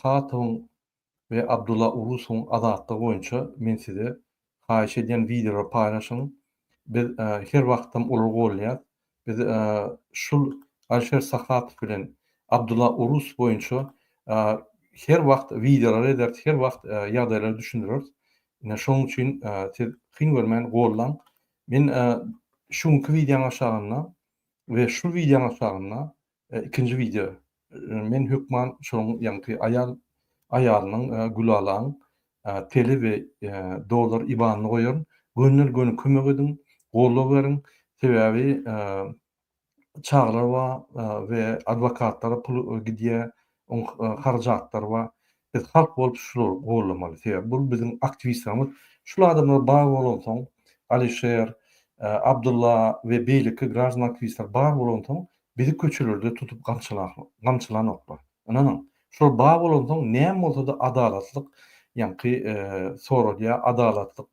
Sahatowyň we Abdulla Urusowyň azatlygy boýunça men size haýyş edýän videolar paýlaşyň. Biz her wagtym ular bolýar. Biz şul Alşer Sahatov bilen Abdulla Urus boýunça her wagt videolar eder, her wagt ýagdaýlary düşündirýär. Ine şoň üçin siz kyn görmän gollan. Men şuňky videoň aşagyna we şu videoň aşagyna ikinji video men hökman şoň ýanky aýalynyň Gülalaň teli we dolar ibanyny goýaryn. Gönül gönü kömek edin, gollap berin. Sebäbi çağlar we adwokatlara pul gidýär, harjatlar we biz halk bolup şular gollamaly. Sebäbi bu bizim aktivistlerimiz. Şular adamlar bar bolan soň Alişer, Abdulla we beýleki grażan aktivistler bar bolan soň bizi köçelerde tutup gamçylanoklar. Ananyň şol bar bolan soň näme bolsa da adalatlyk ýanky sorulýar, adalatlyk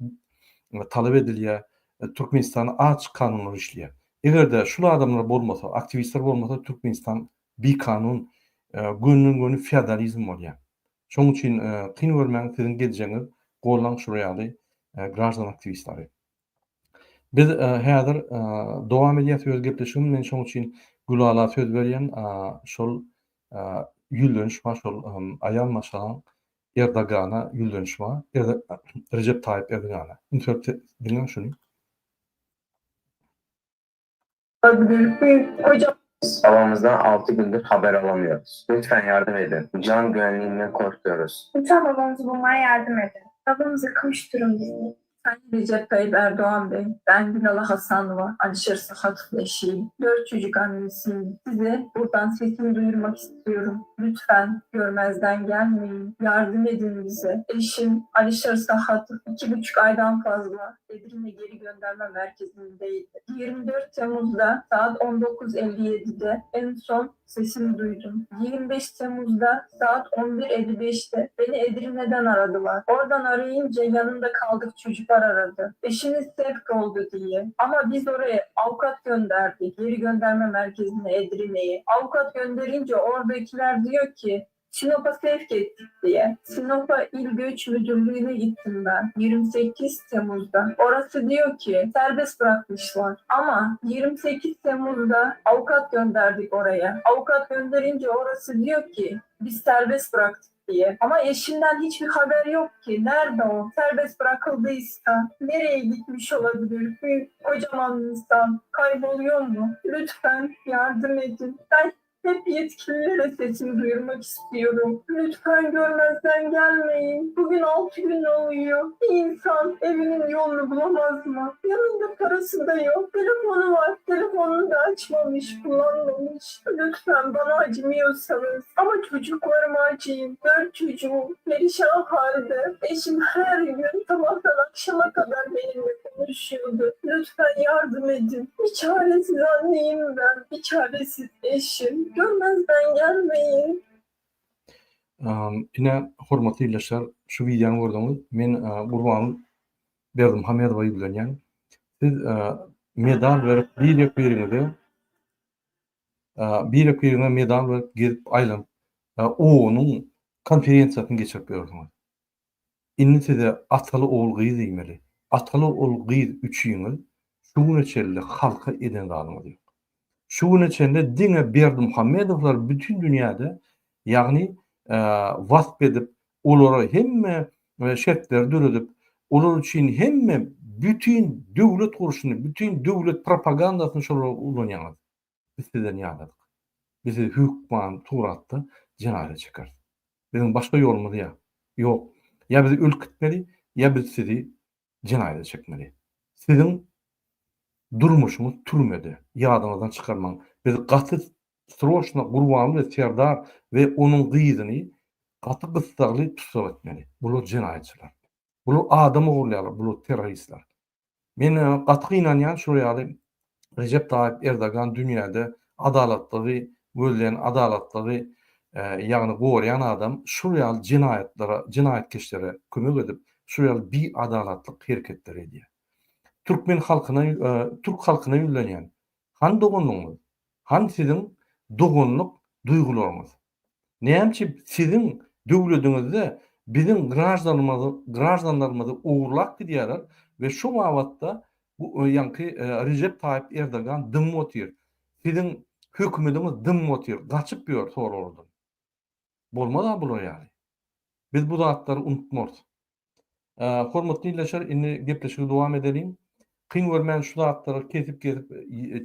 talap edilýär. Türkmenistan açyk kanunlar işleýär. Egerde şul adamlar bolmasa, aktivistler bolmasa Türkmenistan bir kanun gönül gönü feodalizm bolýar. Şoň üçin kyn görmäň siziň geljeňiz gollan şurýaly grażan aktivistleri. Biz häzir dowam edýär söz gepleşigim. Men şoň üçin Gülala söz berýän şol ýüldönüşme şol aýal maşalan Erdogana ýüldönüşme, Recep Tayyip Erdogana. Internet diňe şuny. Hocam babamızdan 6 gündür haber alamıyoruz. Lütfen yardım edin. Can güvenliğinden korkuyoruz. Lütfen babamızı bulmaya yardım edin. Babamızı kavuşturun bizi. Sayın Recep Tayyip Erdoğan Bey, ben Gülala Hasanova, Alişer Sahatov eşiyim. 4 çocuk annesiyim. Size buradan sesimi duyurmak istiyorum. Lütfen görmezden gelmeyin. Yardım edin bize. Eşim Alişer Sahatov 2,5 aydan fazla Edirne geri gönderme merkezindeydi. 24 Temmuz'da saat 19.57'de en son sesimi duydum. 25 Temmuz'da saat 11.55'te beni Edirne'den aradılar. Oradan arayınca yanında kaldık çocuklar aradı. Eşiniz sevk oldu diye. Ama biz oraya avukat gönderdik. Geri gönderme merkezine Edirne'ye. Avukat gönderince oradakiler diyor ki Sinop'a sevk ettik diye. Sinop'a İl Göç Müdürlüğü'ne gittim ben 28 Temmuz'da. Orası diyor ki serbest bırakmışlar. Ama 28 Temmuz'da avukat gönderdik oraya. Avukat gönderince orası diyor ki biz serbest bıraktık diye. Ama eşinden hiçbir haber yok ki. Nerede o? Serbest bırakıldıysa nereye gitmiş olabilir? Bir kocaman insan kayboluyor mu? Lütfen yardım edin. Ben hep yetkililere sesimi duyurmak istiyorum. Lütfen görmezden gelmeyin. Bugün 6 gün oluyor. Bir insan evinin yolunu bulamaz mı? Yanında parası da yok. Telefonu var. Telefonunu da açmamış, kullanmamış. Lütfen bana acımıyorsanız. Ama çocuklarıma acıyın. 4 çocuğum perişan halde. Eşim her gün sabahtan akşama kadar benimle konuşuyordu. Lütfen yardım edin. Bir çaresiz anneyim ben. Bir çaresiz eşim. Görmezden gelmeyin. Ine hormatly ýerleşler, şu videoňy gördiňiz. Men Gurbany Berdimuhamedowy bilen siz medal berip bir ýerine medal berip gelip aýlan onuň konferensiýasyny geçirip berdiňiz. Inni size ataly oğul gyz diýmeli. Ataly oğul gyz 3 ýyl şuň içinde halka eden zalymy. Şuň içinde diňe Berdimuhamedowlar bütün dünýäde ýagny wasp edip olara hemme şertler düredip olar üçin hemme bütün döwlet guruşuny, bütün döwlet propagandasyny şolara ulanýar. Biz sizden ýalyk. Bizi hükman turatdy, jinaýat çeker. Bizim başga ýolumuz ýok. Ya bizi ülkütmeli, ya biz sizi jinaýat çekmeli. Sizin durmuşumuz türmede. Ýadyňyzdan çykarmaň. Biz gaty sroşna Gurbany we Serdar we onuň gyzyny gaty gysdagly tutsak etmeli. Bular jinaýatçylar. Bular adam ogurlar, bular terroristler. Men gaty inanýan şu ýaly Recep Tayyip Erdogan dünýäde adalatlygy, gözleyen adalatlygy ýagny gorýan adam şu ýaly jinaýatkeşlere kömek edip şu ýaly bir adalatlyk hereketler edýär. Türkmen halkyna, Türk halkyna ýülenýän han dogunlygyňyz, han siziň dogunlyk duýgularyňyz. Näçe siziň döwletiňizde bizim grajdanlarymyzy uğurlak diýerler we şu wagtda bu ýanky Recep Tayyip Erdogan dym motyr. Sizin hökümetiňiz dym motyr. Gaçyp ýör sorulurdy. Bolmada bular ýaly. Biz bu zatlary unutmaz. Hormatly dinleýär, indi gepleşige dowam edelim. Kyn görmän şu zatlary kesip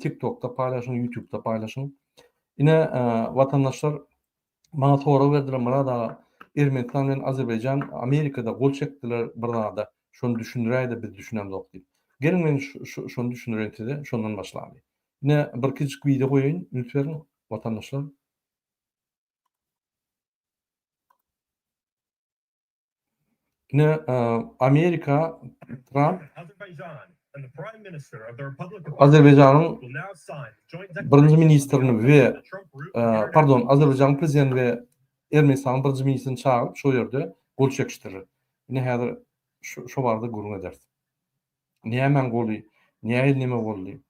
TikTok'ta paylaşyň, YouTube'da paylaşyň. Ine watandaşlar bana soraw berdiler, "Murada Ermenistan bilen Azerbaýjan Amerikada gol çekdiler bir zada. Şonu düşündiräýdi, biz düşünemdik" diýip. Gelin men şonu düşündirýän size, şondan başlaýyn. Ine bir kiçik video goýaýyn, lütfen watandaşlar. Ine Amerika Trump Azerbaýjanyň birinji ministrini we Azerbaýjan prezidenti we Ermenistanyň birinji ministrini çağırıp şo ýerde gol çekişdirir. Ine häzir şo barada gurulma eder. Näme goly, näme goly?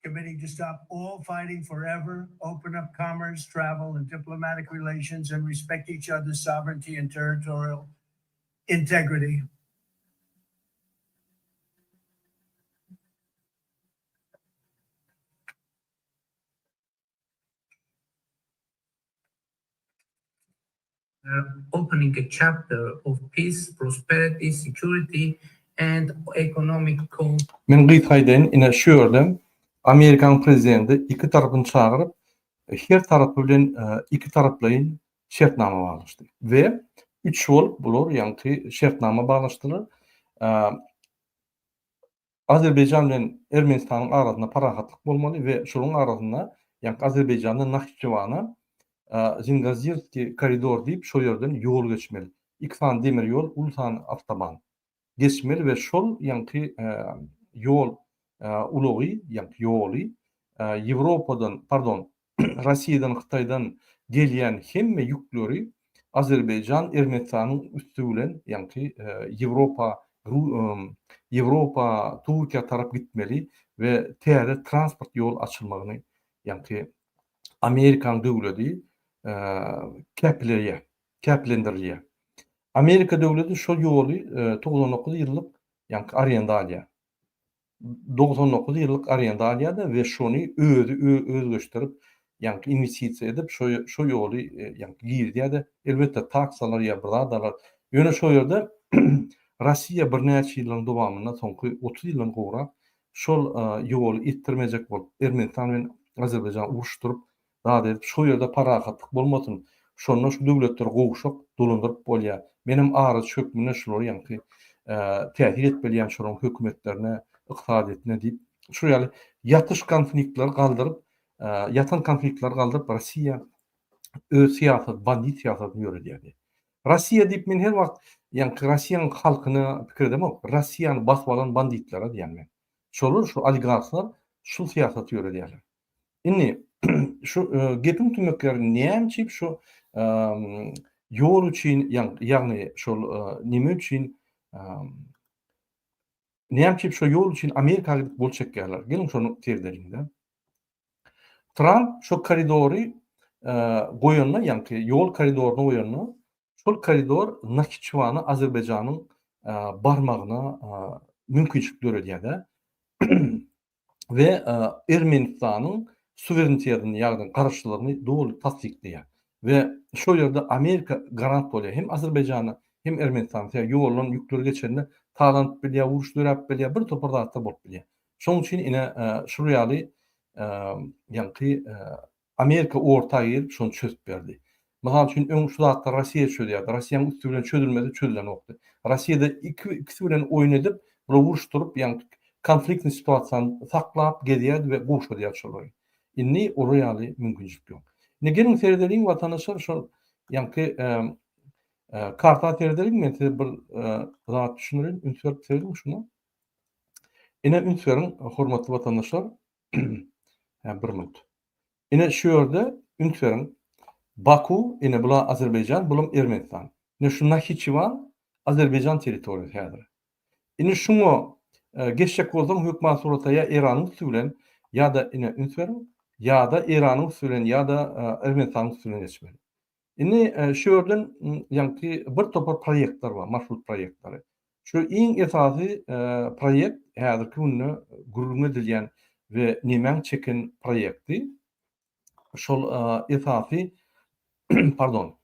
Committee to stop all fighting forever, open up commerce, travel, and diplomatic relations, and respect each other's sovereignty and territorial integrity. Opening a chapter of peace, prosperity, security, and economic Men gytaýdyn ine şu ýerde Amerikan prezidenti iki tarapyny çağırıp her tarapy bilen iki taraplyň şertnama baglaşdy we 3 ýol bular ýanky şertnama baglaşdylar. Azerbaýjan bilen Ermenistanyň arasynda parahatlyk bolmaly we şonuň arasynda ýanky Azerbaýjanyň Naxçıwana Zingazirski koridor diýip şo ýerden ýol geçmeli. İki tane demir ýol, ulsan avtoban geçmeli we şol ýanky ýol ulagy ýanky ýoly Rossiýadan, Hytaýdan gelýän hemme ýükleri Azerbaýjan Ermenistanyň üstü bilen ýanky Ýewropa, Türkiýe tarap gitmeli we täze transport ýol açylmagyny ýanky Amerikan döwleti käplendirýär. Amerika döwleti şo ýoly 99 ýyllyk ýanky arenda alýar. 99 ýyllyk arenda alýar we şonu öz gösterip ýanky investisiýa edip şo ýoly ýanky girýär. Elbetde taksalar ýa-birdalar. Ýöne şo ýerde Rossiýa bir näçe ýylyň dowamynda soňky 30 ýyldan gowra şol ýoly ittirmejek bolup Ermenistan bilen Azerbaýjan uruşdurup daha edip şo ýerde parahatlyk bolmasyn. Şonda şu döwletler gowuşak dolandyryp bolýar. Menim arız çökmüne şolary ýanky täsir etmelýän şonuň hökümetlerine, ykdysadetine diýip şu ýaly ýatyş konfliktler galdyryp, yatan konfliktler galdyryp Rossiýa öz siýasat, bandit siýasatyny ýöredýär. Rossiýa diýip men her wagt ýanky Rossiýanyň halkyny pikir edemok. Rossiýany basып alan banditler diýen men. Şolar şu oligarklar şu siýasaty ýöredýärler. Indi şu gepim tümekleri näme şu ýol üçin ýagny şol nime üçin näme şu ýol üçin Amerikaga gidip bol çekýärler. Gelin şonu terdelinde. Trump şu koridory goýanna ýanky ýol koridoryny goýanna şol koridor Naxçıwana Azerbaýjanyň barmagyna mümkinçilik berýär-de. We Ermenistanyň suverenitetiýetini ýagny garaşlygyny dogry tasdikleýär. We şo ýerde Amerika garant bolýar. Hem Azerbaýjany hem Ermenistany ýolun ýükleri geçende talant bilýär, uruşdurap bilýär, bir topardatda bolup bilýär. Şoň üçin ine şu ýaly ýanky Amerika orta ýer şonu çözüp berdi. Mysal üçin öň şu zatda Rossiýa çözdürýär. Rossiýanyň üstü bilen çözülmedi, çözülen okdy. Rossiýada ikisi bilen oýun edip, uruşdurup ýanky konfliktli situasiýany saklap gedýär we goşadýar şolary. Indi o ýaly mümkinçilik ýok. Ne gelin seyredeliň watandaşlar şol ýanky karta seyredeliň men size bir zat düşünürüm, ünsürip seyredim şunu. Ine ünsürüň hormatly watandaşlar bir minut. Ine şu ýerde ünsürüň Baku, ine bula Azerbaýjan, bulam Ermenistan. Ne şu Naxçıvan Azerbaýjan territoriýasy häzir. Ine şunu geçecek bolsam hökümet surataýa Iranyň üstü bilen ýa-da ine ünsverin, ýa-da Iranyň usulen ýa-da Ermenistanyň usulen geçmeli. Indi şu ýerden ýanky bir topar proýektler bar, marşrut proýektlary. Şu iň esasy proýekt häzirki günde gurulma edilýän we nemäň çeken proýekti. Şol esasy pardon.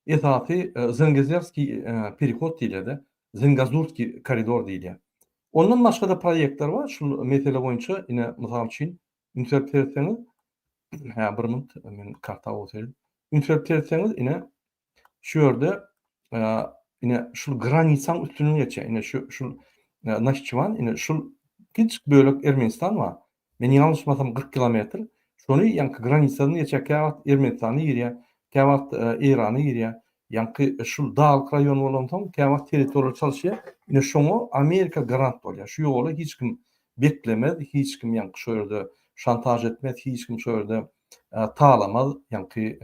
Esasy Zengezerski perihod diýilýär. Zengazurski koridor diýilýär. Ondan başga da proýektler bar. Şu mesele boýunça ine mysal üçin interpret etseňiz, bir minut men karta bolsaydy. Interpret etseňiz ine şu ýerde ine şu granisaň üstüne geçe. Ine şu Naxçıvan ine şu kiçik bölek Ermenistan bar. Men ýalňyşmasam 40 kilometr. Şonu ýanky granisadan geçerkä Ermenistany ýerýär, käwagt Irany ýerýär. Ýanky şu dağlık raýon bolan soň käwagt territoriýa çalşýar. Ine şoňa Amerika garant bolýar. Şu ýoly hiç kim beklemez, hiç kim ýanky şu ýerde şantaj etmez, hiç kim şu ýerde talamaz, ýanky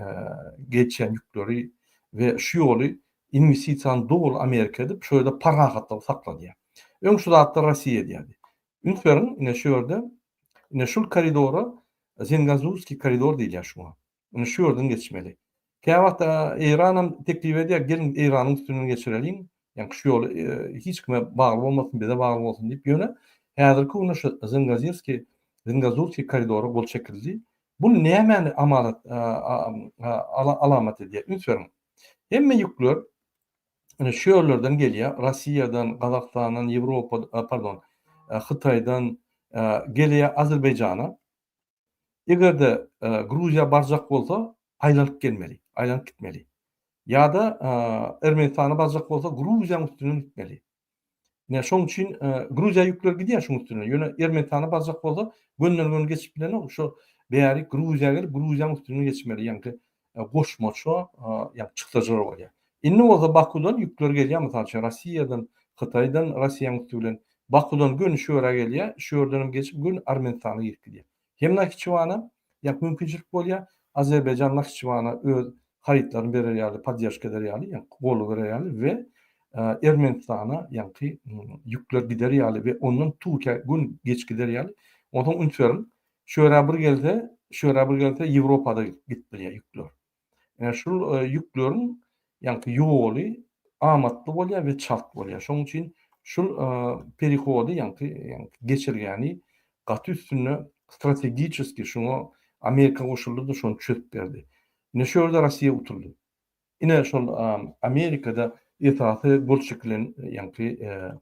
geçen ýükleri we şu ýoly investisiýany dogul Amerika edip şu ýerde para gatlap sakladýar. Öň şu zatda Rossiýa diýär. Ünsverin ine şu ýerde ine şu koridora Zengazurski koridor diýilýär şuňa. Ine şu ýerden geçmeli. Käwagt Iranam teklip edýär, gelin Iranyň üstüne geçirelim. Ýani şu ýoly hiç kime bagly bolmasyn, bize bagly bolsun diýip ýöne häzirki günde şu Zengazurski koridory gol çekildi. Bu näme amalat alamat edýär? Ünsverin. Hemme ýükler ine şu ýerlerden gelýär, Rossiýadan, Gazakstandan, Ýewropa, pardon, Hytaýdan gelýär Azerbaýjana. Egerde Gruziýa barjak bolsa, aýlanyp gelmeli, aýlanyp gitmeli. Ýa-da Ermenistana barjak bolsa, Gruziýanyň üstüne gitmeli. Ne şoň üçin Gruziýa ýükler gidýär şoň üstüne. Ýöne Ermenistana barjak bolsa, gönül geçip bilen şu beýeri Gruziýa gelip Gruziýanyň üstüne geçmeli. Ýani goşmaça ýa çyksajar bolýar. Indi bolsa Bakudan ýükler gelýär, mysal üçin Rossiýadan, Hytaýdan, Rossiýanyň üstüne Bakudan gönü şu ýere gelýär, şu ýerden geçip gön Ermenistana gidýär. Hem Naxçıvana ýa mümkinçilik bolýar, Azerbaýjan Naxçıvana öz haritlaryny berýärli, podдержка berýärli, ýani golu berýärli we Ermenistana ýani ýükler giderýärli we ondan Türkiýe gün geç giderýärli. Ondan ünsverin şu ýere bir gelse, Ýewropada gitmeli ýükler. Şu ýükleriň ýani ýoly amatly bolýar we çalt bolýar. Şoň üçin şu perihody ýani geçirgäni gaty üstüne strategiçiski şunu Amerika goşuldy da şonu çöp berdi. Ine şu ýerde Rossiýa uturdy. Ine şol Amerikada esasy gol çekilen ýani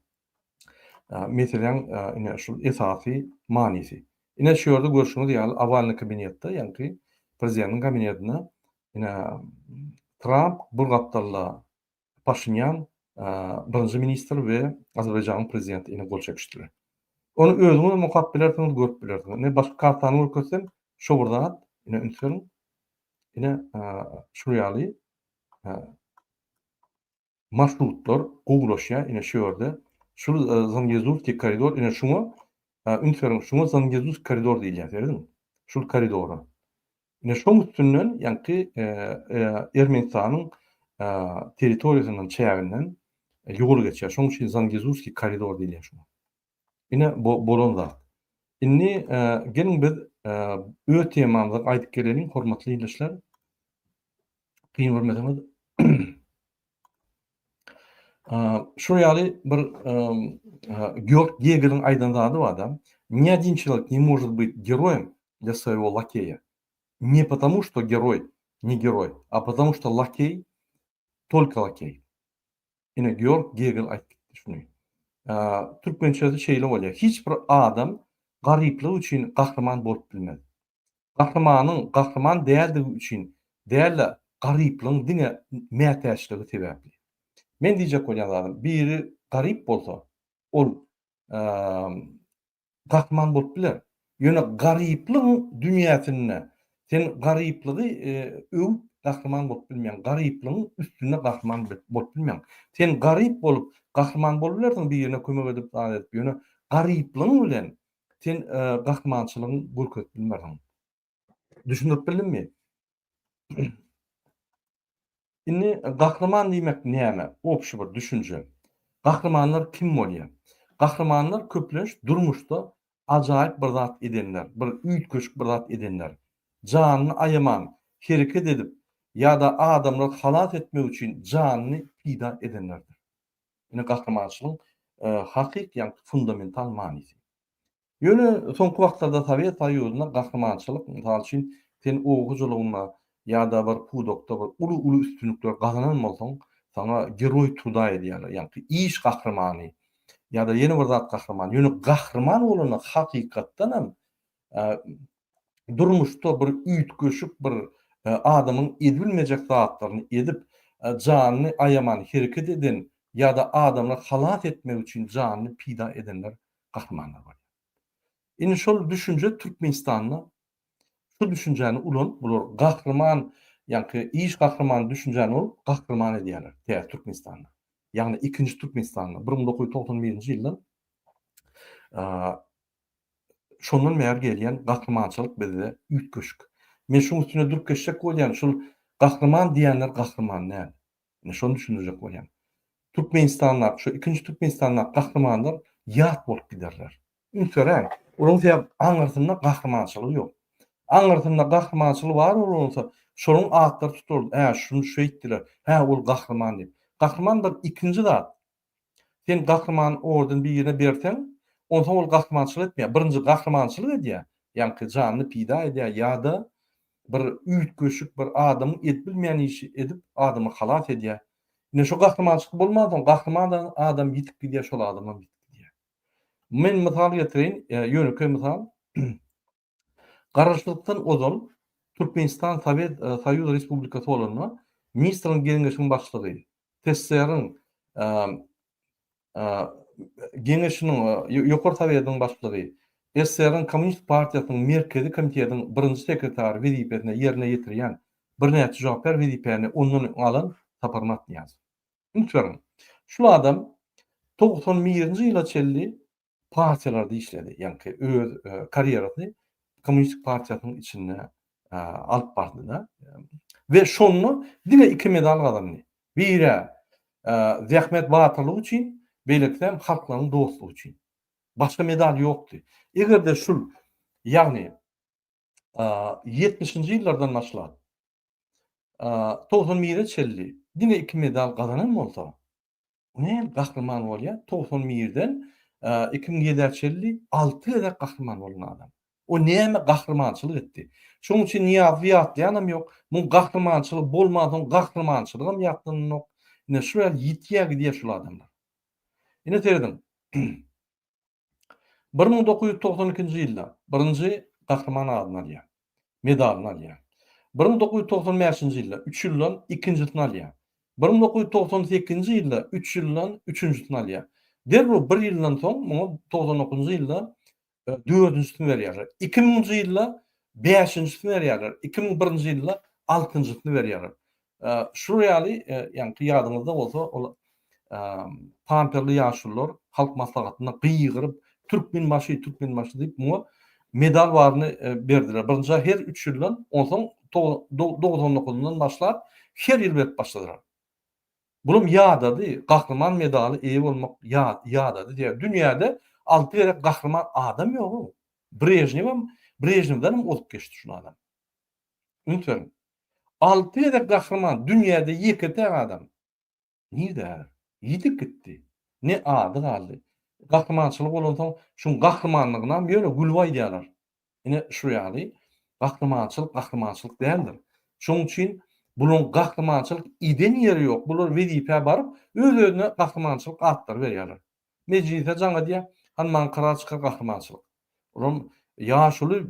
meselen ine şu esasy manisi. Ine şu ýerde görüşüňiz ýaly awalny kabinetde ýani prezidentiň kabinetine ine Trump, Burgatalla, Paşinyan, birinji ministr we Azerbaýjanyň prezidenti ine gol çekişdiler. Onu özüňiz mukabbilersiňiz görüp bilersiňiz. Ne başga kartany görkezsem, şu burdan ine ünsverin ine şu ýaly marşrutlar gowlaşýar ine şu ýerde. Şu Zengezurski koridor ine şuňa ünsverin şuňa Zengezurski koridor diýilýär, biledin? Şu koridora. Ine şoň üstünden ýani Ermenistanyň territoriýasynyň çäginden ýol geçýär. Şoň üçin Zengezurski koridor diýilýär şuňa. Ine bolan zat. Indi gelin biz öýe temamyza aýdyp gelelim, hormatly dinleýijiler. Kyn görmediňiz. Şu ýaly bir Georg Gegel'in aýdandygy bar da. Ни один человек не может быть героем для своего лакея. Не потому, что герой не герой, а потому, что лакей только лакей. Ine Georg Gegel aýtdy şunu. Türkmençede şeýle bolýar. Hiç bir adam garyplyk üçin gahrman bolup bilmez. Gahrman däldi üçin, däl garyplygyň diňe mätäçligi sebäpli. Men diýjek bolýan biri garyp bolsa, ol gahrman bolup biler. Ýöne garyplygyň dünýäsinde sen garyplygy öwüp gahrman bolup bilmeýän, garyplygyň üstüne gahrman bolup bilmeýän. Sen garyp bolup gahrman bolup bilersiň birine kömek edip daýat. Ýöne garyplygyň bilen sen gahrmançylygyny görkezip bilmersiň. Düşünüp bildinmi? Indi gahrman diýmek näme? Opşy bir düşünje. Gahrmanlar kim bolýar? Gahrmanlar köplenç durmuşda ajaýyp bir zat edenler, bir üýtgeşik bir zat edenler, janyny aýaman, hereket edip ýa-da adamları halat etmek üçin janyny pida edenlerdir. Ine gahrymançylyk hakik ýa fundamental manysy. Ýöne soňky wagtlarda Sowet Soýuzyna gahrymançylyk mysal üçin sen ogujulugyna ýa-da bir pudokda bir uly üstünlikler gazanan bolsaň, sana geroy tuda edýärler. Ýani iş gahrymany ýa-da ýene bir zat gahrymany. Ýöne gahrymany bolany hakykatdan hem durmuşda bir üýtgeşik bir adamyň edilmejek zatlaryny edip janyny aýaman, hereket eden ýa-da adamlary halat etmek üçin janyny pida edenler gahrymanlar bar. Ine şol düşünje Türkmenistanyna şu düşünjäni ulan bular gahryman ýa-ni iş gahrymany düşünjäni ol gahrymany edýärler täze Türkmenistanyna. Ýagny 2-nji Türkmenistanyna 1991-nji ýyldan şondan bäri gelýän gahrymançylyk bizde üýtgeşik. Men şoň üstüne durup geçjek bolýan şol gahrymany diýenler gahrymany näme? Ine şonu düşünjek bolýan. Türkmenistanyna şu 2-nji Türkmenistanyna gahrymanlar ýat bolup giderler. Ünsören, olaň sebäp aňyrtynda gahrymançylyk ýok. Aňyrtynda gahrymançylyk bar bolsa, şonuň atlary tutuldy. Şunu şu etdiler. Ol gahryman diýip. Gahryman bir ikinji zat. Sen gahryman ordan bir ýerine berseň, onda ol gahrymançylyk etmeýär. Birinji gahrymançylyk edýär. Ýani janyny pida edýär ýa-da bir üýtgeşik bir adamyň etbilmeýän işi edip adamy halat edýär. Ine şu gahrymançylyk bolmadan gahryman adam ýitip gidýär şol adamdan ýitip gidýär. Men mysal getireýin, ýönükli mysal. Garaşlykdan ozal Türkmenistan Sowet Soýuz Respublikasy bolanyna Ministrliň Geňeşiniň başlygy, TSR-iň Geňeşiniň ýokary tabyýatynyň başlygy, SSR-iň Kommunist Partiýasynyň Merkezi Komitetining birinji sekretary wezipesine ýerine ýetirýän bir näçe jogapkar wezipeni ondan alan Saparmat Niýaz. Ünsören, şu adam 91-nji ýyla çelli partiýalarda işledi. Ýani öz karýerasyny Komünist Partiýasynyň içinde alyp bardy we şonu dile 2 medal gazandy. Biri Zähmet batyrlyk üçin, beýlekden halklaryň dostlugy üçin. Başga medal ýokdy. Egerde şul ýagny 70-nji ýyllardan başlap 91-e çelli dile 2 medal gazanan bolsa, ne gahryman bolýar? 91-den 2007-e çelli 6 ýylda gahryman bolan adam. O näme gahrymançylyk etdi? Şoň üçin Niýaz ýatlaýanam ýok. Bu gahrymançylyk bolmadan gahrymançylygym ýatdym ýok. Ine şu ýitýär gidýär şol adamlar. Ine terdim. 1992-nji ýylda birinji gahryman adyny alýar. Medalyny alýar. 1995-nji ýylda 3 ýyldan ikinjisini alýar. 1998-nji ýylda 3 ýyldan üçünjisini alýar. Derhal 1 ýyldan soň 99-njy ýylda 4-nji berýärler. 2000-nji ýylda 5-nji berýärler. 2001-nji ýylda 6-njysy berýärler. Şu ýaly ýani ýadyňyzda bolsa, ol pamperli ýaşullar halk maslahatyna gıygyryp Türkmen başı diýip bu medal baryny berdiler. Birinji her 3 ýyldan, onsoň 99-dan başlap her ýyl berip başladylar. Bulum ýadady, gahryman medaly eýe bolmak ýadady diýär. Dünýäde 6 ýere gahryman adam ýok. Brejnewden olup geçdi şu adam. Ünsören. 6 ýere gahryman dünýäde ýekete adam. Nirde? Ýitip gitdi. Ne ady galdy. Gahrymançylyk bolansoň şu gahrymanlygyndan ýöne gulway diýerler. Ine şu ýaly gahrymançylyk däldir. Şoň üçin bunun gahrymançylyk iden ýeri ýok. Bular wezipe baryp öz-özüne gahrymançylyk atlar berýärler. Mejlise jaňa diýär, hanman karar çykar gahrymançylyk. Olam ýaşuly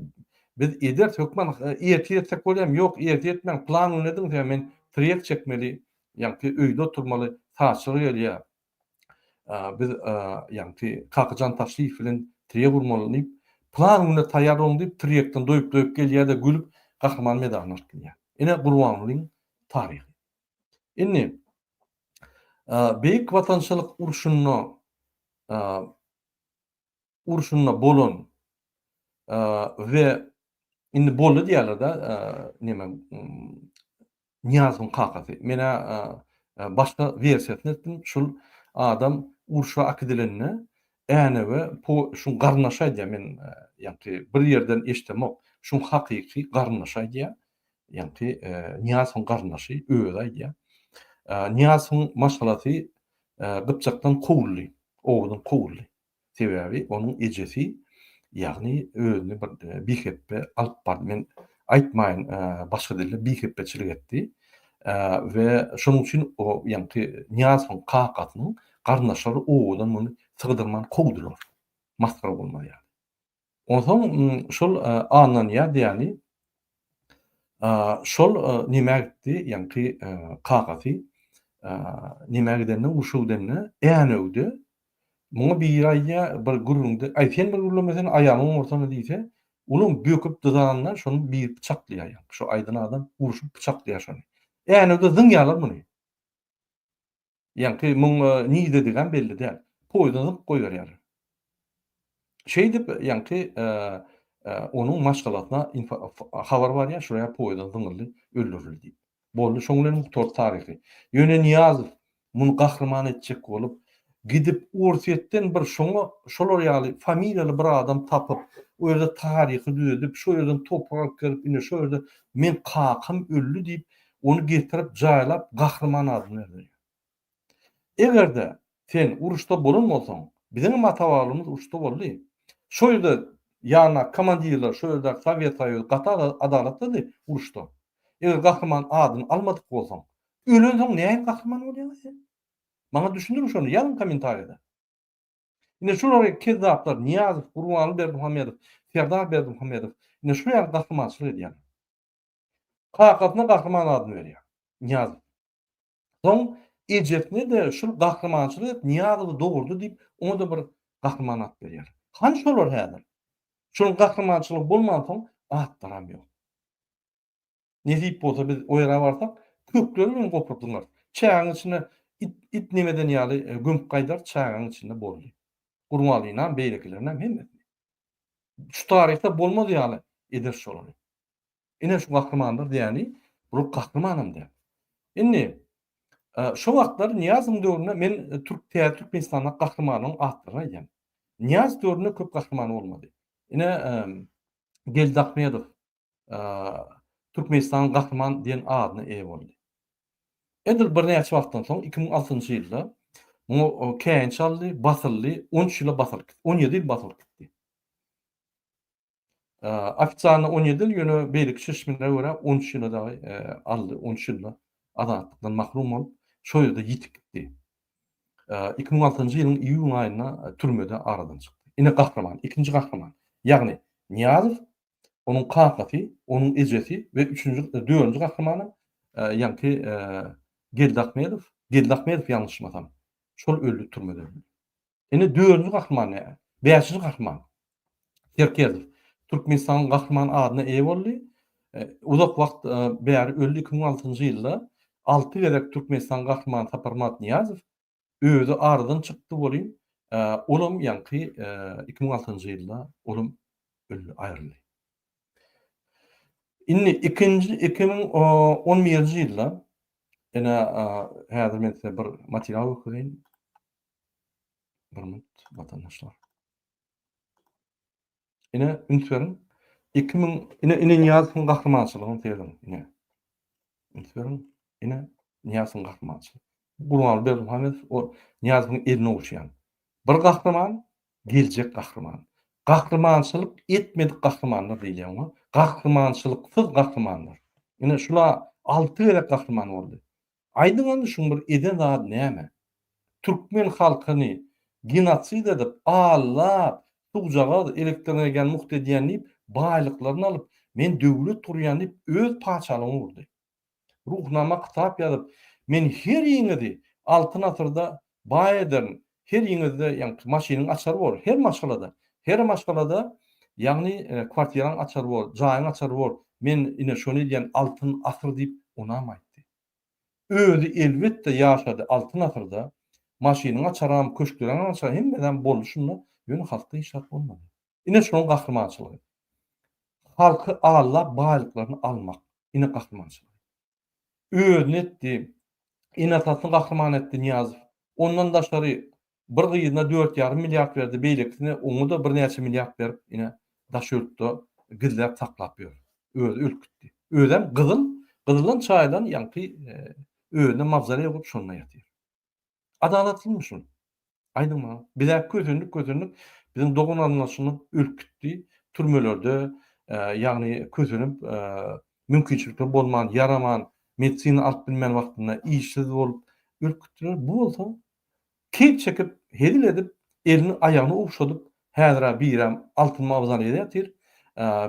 biz eder hökmen erti etsek bolýam, ýok erti etmän plan unadyň diýär, men trek çekmeli, ýani öýde oturmaly, taşyry gelýär. Biz ýani Kakjan Taşyýew bilen trek urmaly diýip plan unadyp taýýar bolun diýip trekden doýup gelýär-de gülüp gahryman medalyny alýar. Ine Gurbanlyň taryhy. Indi beýik watançylyk urşunna bolan we indi boldy diýerler da näme Niýazyň kakasy. Mena başga versiýasyny etdim. Şol adam urşa akidilenini Äne we şuň garnaşa diýär men ýa-ni bir ýerden eşitmek, şuň hakyky garnaşa diýär. Ýa-ni Niýasyň garnaşy öwede diýär. Niýasyň maşgalaty Gypçakdan kowully, owudan kowully. Sebäbi onuň ejesi ýagny özüni bir biheppe alyp bar. Men aýtmaýyn başga dilde biheppeçilik etdi. We şonuň üçin o ýa-ni Niýasyň kakatynyň garnaşlary owudan muny sygdyrman kowdular. Maskara bolmaly ýa. Onsoň şol andan ýa-ni ýani şol nime gitdi ýa-ni kakaty nime gidende uşugdenne äňöwde muňa bir aýya bir gurrundy aýten bir gurrunmesen aýagyň ortana diýse ulum böküp dyzanlar şonu bir bıçaklaýar. Şu aýdan adam uruşup bıçaklaýar şonu. Äňöwde zyň ýalar muny. Ýa-ni muň niýde diýen belli däl. Poýdan goýar ýar. Şey dip ýa-ni onuň maşgalatyna habar bar ýa şuraya poýdan zyňly öldürildi diýip. Boldy şoňlaryň tor taryhy. Ýöne Niýazow muny gahrman etjek bolup gidip Ursiýetden bir şoňa şolar ýaly familiýaly bir adam tapyp o ýerde taryhy düzedip şu ýerden toprak kerip ine şu ýerde men kakym öldü diýip onu getirip jaýlap gahrman adyny berdi. Egerde sen uruşda bolanmasaň, bizim atabalymyz uruşda boldy. Şu ýerde ýa-na komandirler, şu ýerde Sowet Soýuzy gatar adalatdy uruşda. Eger gahrman adyny almadyk bolsaň, ölensoň näme gahrman bolýar sen? Maňa düşündürün şonu, ýazyn kommentariýada. Ine şolary kezzaplar, Niýazow, Gurbanly Berdimuhammedow, Serdar Berdimuhammedow, ine şu ýaly gahrmançylyk edýär. Kakatyna gahrman adyny berýär. Niýazow. Soň ejetine de şu gahrmançylyk Niýazowy dogurdy diýip, ona da bir gahrman at berýär. Han şolar häzir. Şonuň gahrmançylyk bolmansoň atlaram ýok. Ne diýip bolsa biz o ýere barsak, kökleri bilen gopurdylar. Çäğiň içine it nimeden ýaly gömüp gaýdar çäğiň içinde boldy. Gurmalyna beýlekilerine hemmesi. Şu taryhda bolmady ýaly eder şolary. Ine şu gahrmandyr diýäni, bu gahrmanam diýär. Indi şu wagtlar Niýazow döwründe men Türkmenistanda gahrmanyň atlaryny aýdym. Niýaz döwründe köp gahrman bolmady. Ine Geldi Ahmedow Türkmenistan gahrman diýen adyny eýe boldy. Edil bir näçe wagtdan soň 2006-njy ýylda o käýin çaldy, basyldy, 13 ýyla basyldy. 17 ýyl basyldy gitdi. Ofitsialny 17 ýyl ýöne beýlik şeşmine görä 13 ýyla da aldy, 13 ýyla azatlıkdan mahrum bolup şo ýerde ýitip gitdi. 2006-njy ýylyň iýun aýyna türmede aradan çykdy. Ine gahrman, ikinji gahrman. Ýagny Niýazow, onuň kakaty, onuň ejesi we 3-nji, 4-nji gahrmany ýa-ni Geldi Ahmedow ýalňyşmasam. Şol öldü türmede. Ine 4-nji gahrman, 5-nji gahrman. Terkezow Türkmenistan gahrman adyna eýe boldy. Uzak wagt bäri öldü 2006-njy ýylda 6 gerek Türkmenistan gahrman Saparmat Niýazow özü aradan çykdy bolýan. Olum ýa-ni 2006-njy ýylda olum öldü, aýryldy. Inni 2011-nji ýylda ene häzir men size bir material okuýyn. Bir minut vatandaşlar. Ine ünsverin 2000 ine Niýazowyň gahrmançylygyny diýelim ine. Ünsverin ine Niýazowyň gahrmançylygy. Gurbanly Berdimuhammedow o Niýazowyň eline oşýan. Bir gahrman, geljek gahrman. Gahrmançylyk etmedik gahrmanlar diýilýär. Gahrmançylyksız gahrmanlar. Ine şula 6 gerek gahrman boldy. Aýdyňy şuň bir eden zat näme? Türkmen halkyny genotsid edip, Allah tuğjaga elektronigen muhtediyen deyip, baýlyklaryny alyp, men döwlet turýan deyip, öz paçalygyny urdy. Ruhnama kitap ýazyp, men her ýeňidi altyn asyrda baý ederim. Her ýeňizde ýa-ni maşynyň açary bor, her maşgalada ýagny kwartiraň açary bor, jaýyň açary bor. Men ine şonu diýen altyn asyr diýip onam aýtdy. Özü elbetde ýaşady altyn asyrda, maşynyň açaram, köşklerini açaram, hemmeden boldy şunda, ýöne halkda işat bolmady. Ine şonuň gahrmançylygy. Halky allap baýlyklaryny almak, ine gahrmançylyk. Özüni etdi, ine tasyny gahrman etdi Niýazow. Ondan daşary bir gyzyna 4,5 milliard berdi beýlekine, oňa da bir näçe milliard berip ine daşýurtda gizläp saklap ýör. Özü ülkütdi. Özem gyzylan çaýdan ýanky özüne mavzoley gurup şonda ýatyr. Adalatlymy şu? Aýdymmy? Bize kötünlük bizim dogan anlaşyny ülkütdi. Türmelerde ýagny kötünüp mümkinçilikler bolman, yaraman, medisina alyp bilmän wagtynda işsiz bolup ürkütdiler. Bu bolsa kep çekip, hedil edip, elini aýagyny ugşadyp, häzir birem altyn mawzaleyde ýatyr.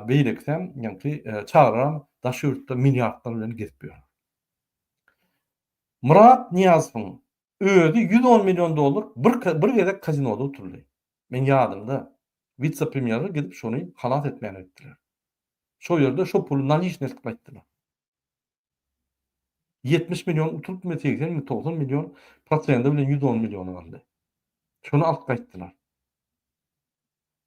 Beýleksem, ýanky çağıram, daşýurtda milliardlar bilen gezip ýör. Murat Niyazowyň özü $110 milyon bir gezek kazinoda oturdy. Men ýadymda vitse-premierler gidip şonu halat etmän etdiler. Şo ýerde şo puly nalişne etdiler. 70 milyon uturup 80 mi 90 milyon prosenda bilen 110 milyonu vardı. Şonu alıp gaýtdylar.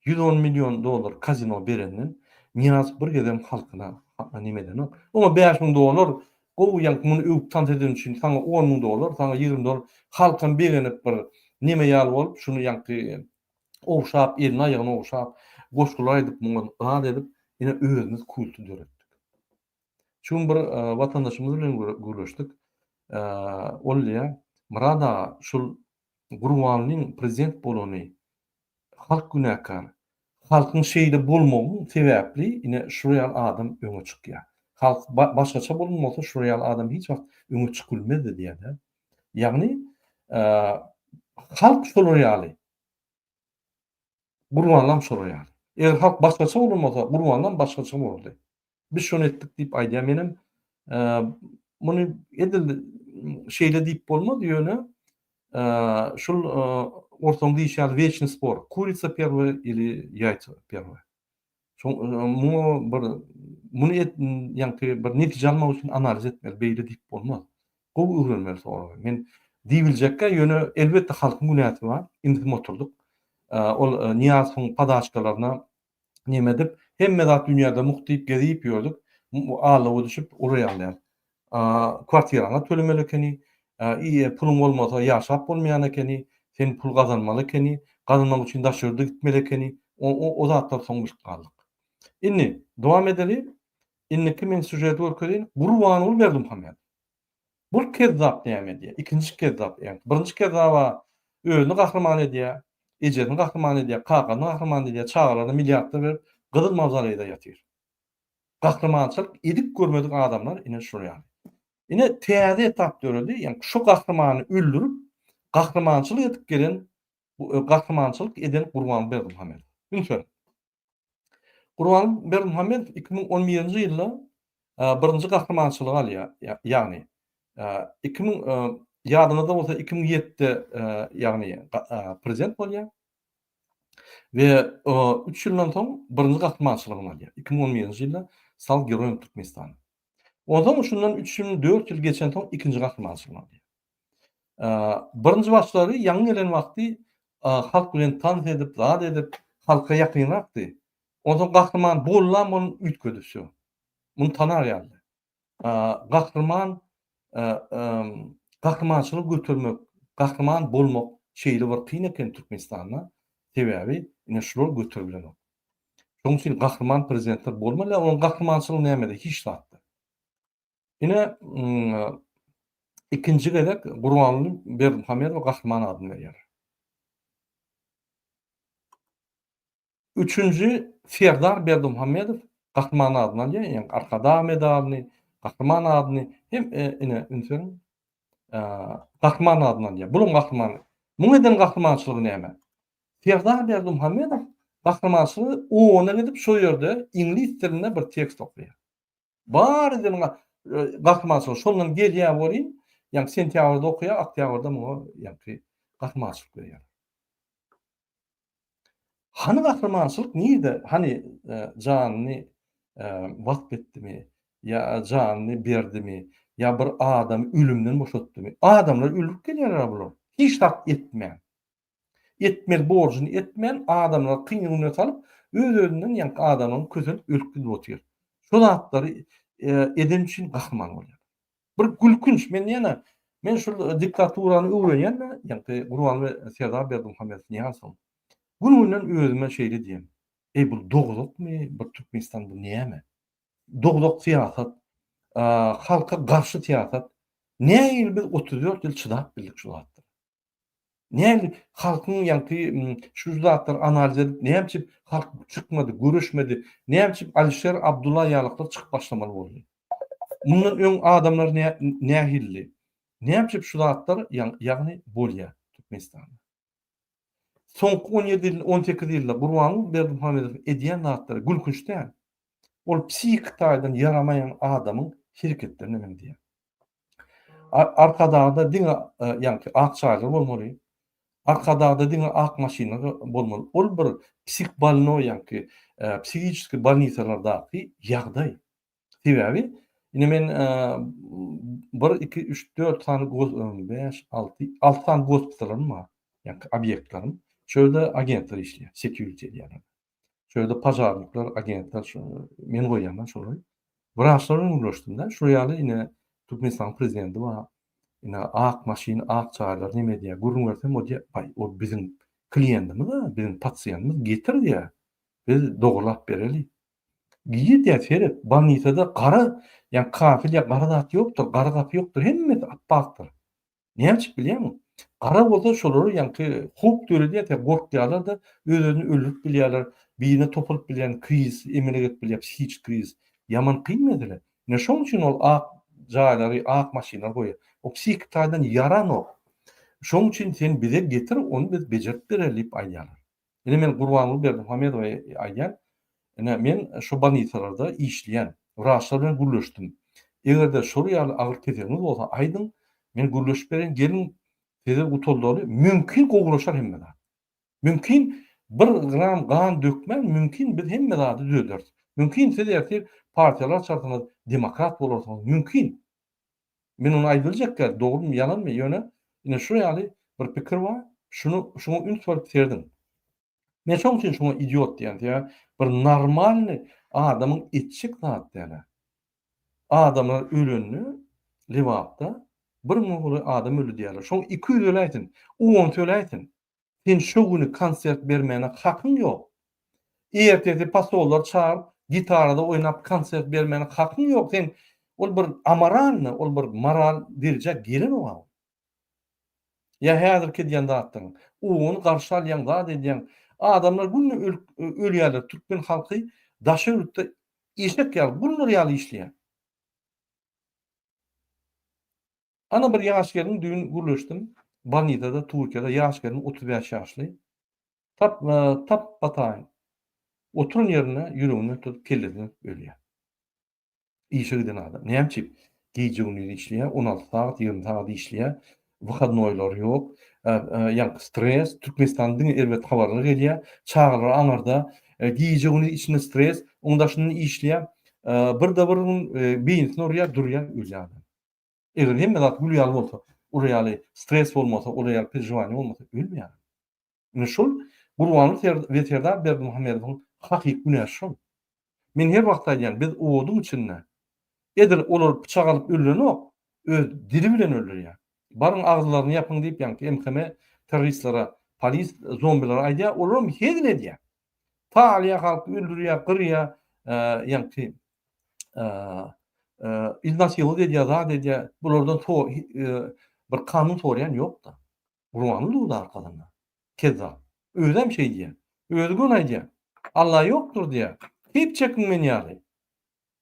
$110 milyon kazino berenden Niyaz bir gezem halkyna nimeden ama 5 000 dolar gowy ýanky muny öwüktan eden üçin saňa 10 000 dolar, saňa 20 dolar halkyn berenip bir nime ýaly bolup şunu ýanky owşap, elini aýagyny owşap, goşgular edip muny rahat edip ýene özümiz kultu döretdik. Şun bir vatandaşymyz bilen görüşdik. Ol diýär, Murada şul Gurbanlyň prezident bolany halk günäkar. Halkyň şeýle bolmagy sebäpli ine şurýal adam öňe çykýar. Halk başgaça bolmasa şurýal adam hiç wagt öňe çykylmazdy diýär. Ýagny halk şurýaly. Gurbanlam şurýaly. Eger halk başgaça bolmasa Gurbanlam başgaça boldy. Biz şonu etdik diýip aýdýar menem. Muny edildi şeýle diýip bolmady ýöne. Şul ortaňda diýýär вечный spor. Курица первая или яйца первая. Muny ýanky bir netije almak üçin analiz etmeli, beýle diýip bolmaz. Gowy öwrenmeli sonra. Men diýiljekkä ýöne elbetde halkyň günäti bar. Indi oturduk. Ol Niyazowyň padaşkalaryna nime edip hemme zat dünýäde muhtyp gezip ýördük. Ağlawa düşüp urýarlar. Kwartiraňa tölemeli ekeni, pulun bolmasa ýaşap bolmaýan ekeni, sen pul gazanmaly ekeni, gazanmak üçin daşyrdy gitmeli ekeni, o zatlar soň bilip galdyk. Indi dowam edeli. Indiki men süjeti görkezin Gurbanoğlu Berdimuhammed. Bu kezzap diýmedi. Ikinji kezzap ýa-ni. Birinji kezzaba özüni gahrman edýär, ejedini gahrman edýär, kakany gahrman edýär, çağlarına milliardlar berip gyzyl mawzaleyde ýatyr. Gahrmançylyk edik görmedik adamlar ine şurýar. Ine täze etap döreddi. Ýani şu gahrmany öldürüp gahrmançylyk edip gelen bu gahrmançylyk eden Gurban Berdimuhammed. Günsör. Gurban Berdimuhammed 2011-nji ýylda birinji gahrmançylygy alýar. Ýagny 2000 ýadynda bolsa 2007-de ýagny prezident bolýar. Ve 3 ýyldan soň birinji gahrmançylygyny alýar. 2011-nji ýylda Sal Geroyum Türkmenistan. Ondan şundan 3-4 ýyl geçen soň ikinji gahrmançylygyny alýar. Birinji başlary ýaňy gelen wagty halk bilen tanys edip, zat edip, halka ýakynrakdy. Ondan gahrman bolan muny ütködüsü. Muny tanar ýaldy. Gahrmançylyk götürmek, gahrman bolmak şeýle bir kyn eken Türkmenistanda. Sebäbi ine şular götürülen. Şoň üçin gahrman prezidentler bolmaly, onun gahrmançylygy näme hiç zatdy. Ine ikinji gezek Gurbanly Berdimuhammed we gahrman adyny berýär. Üçüncü Serdar Berdimuhammedow gahrman adyny alýar, ýani arkada medalyny, gahrman adyny hem ine ünsürüm gahrman adyny alýar. Bulun gahrman. Muň eden gahrmançylygy näme? Serdar Berdimuhammedow gahrmançylygy ona gidip şo ýerde ingliz dilinde bir tekst okuýar. Bar eden gahrmançylyg şondan gelýär bolýan, ýani sentýabrda okuýar, oktýabrda muňa ýani gahrmançylyk berýär. Hani gahrmançylyk nirde? Hani janyny wagt etdimi? Ya janyny berdimi? Ya bir adam ölümden boşatdymy? Adamlar ölüp gelýärler bular. Hiç tak etmeýän. Etmel borjyny etmeýän adamlar kynýygyna salyp öz-özünden ýani adamyň közüni ölüp otyr. Şol zatlary eden üçin gahrman bolýar. Bir gülkünç men ýene Men şu diktaturany öwrenýän, ýani Gurban we Serdar Berdimuhammedow ýansam. Bununla özüme şeýle diýem. Bu dogulukmy? Bu Türkmenistan bu näme? Doguluk siýasat, halka garşy siýasat. Näme biz 34 ýyl çydap bildik şu zatlar. Näme halkyň ýani şu zatlar analiz edip näme halk çykmady, görüşmedi. Näme Alişer Abdullah ýalyklar çykyp başlamaly boldy. Bundan öň adamlar nähilli. Näme şu zatlar ýagny bolýar Türkmenistanda. Soňky 17 ýyl, 18 ýylda Gurban Berdimuhammedow edýän zatlary gülkünç däl. Ol psihik taýdan yaramayan adamyň hereketlerini men diýär. Arkadagda diňe ýani ak çaýlar bolmaly. Arkadagda diňe ak maşyna bolmaly. Ol bir psihbalno ýani psihiçki balnisalardaky ýagdaý. Sebäbi ine men 1 2 3 4 tane 5 6 tane gospitalarym bar. Ýani obýektlarim. Şöyle agentler işliyor, security diýerler. Şöyle pajarlıklar, agentler, men goýanlar şolay. Wraçlaryň ulaşdymda, şu ýaly ine Türkmenistan prezidenti bar. Ine ak maşyna, ak çaýlar neme diýär? Gurun bersem o diýär, "Bay, o bizim klientimiz, bizim pasientimiz getir diýär. Biz dogulap bereli." Giýip diýär, "Bannitada gara, ýani kafil ýa gara zat ýokdur, gara gapy ýokdur, hemmesi appakdyr." Näçip bilýärmi? Gara bolsa şolary ýani huk döredýär, gorkýarlar da özlerini öldürüp bilýärler, birine topulyp bilýän kriz, emine get bilýär, psihik kriz. Yaman kıymediler. Ne şoň üçin ol ak jaýlary, ak maşynalar goýar. O psihik taýdan yaran o. Şoň üçin sen bize getir, onu biz bejerip berelip aýdýarlar. Ene men Gurban Berdimuhammedow aýdýar. Ene men şu banitalarda işleýän, wraçlar bilen gürleşdim. Egerde şol ýaly agyr keserimiz bolsa aýdym, men gürleşip beren gelin teze utuldaly mümkin goguruşar hemme. Mümkin bir gram gan dökmen mümkin biz hemme zady düzeldir. Mümkin siz partiyalar çarpyna demokrat bolarsyňyz mümkin. Men onu aýdyljak dogrymy ýalanmy ýöne ine şu ýaly bir pikir bar. Şunu ünsüp serdim. Men şoň üçin şoňa idiot diýen bir normal adamyň etçik zat diýerler. Adamlar ölenni Liwapda bir muhly adam öldü diýerler. Şoň 200 öläýtin, 10 öläýtin. Sen şu güni konsert bermäne hakyň ýok. Ertesi pasollar çağır, gitarada oynap konsert bermäne hakyň ýok. Sen ol bir amoralny, ol bir moral derejä gelin o. Ya häzirki diýen zatdyň, onu garşy alýan zat edýän adamlar günni ölýärler. Türkmen halky daşyrykda eşek ýaly, bunlar ýaly işleýär. Ana bir ýaşgerden düýün gürleşdim. Bannitada, Türkiýede ýaşgerden 35 ýaşly. Tap bataýyn. Oturun ýerine ýüregini tutup kelledin ölýär. İşe giden adam. Näçip? Gece gündüz işleýär, 16 saat, 20 saat işleýär. Wyhadnoýlar ýok. Ýani stres, Türkmenistandyň elbet habarlary gelýär. Çağlar aňarda gece gündüz içinde stres, onda şunu işleýär. Bir beýnisini oraya durýar ölýär. Eger hemme zat gülýär bolsa, oraya stres bolmasa, oraya perjewany bolmasa ölmeýär. Ine şol Gurban we Serdar Berdimuhammedowyň hakyky günäş şol. Men her wagt aýdýan, biz owadyň içinde edir olar bıçak alıp öldüreni ok, öz diri bilen öldürýär. Barın agzlaryny yapyň diýip ýani MKM terroristlara, polis, zombilara aýdýar, olar hezin edýär. Taýýa halky öldürýär, gyrýar, ýani iznasiýaly edýär, zat edýär. Bulardan bir kanun sorayan ýok da. Gurbanly da arkadan. Keza. Özem şey diýär. Özgün aýdýar. Allah ýokdur diýär. Hep çekin men ýaly.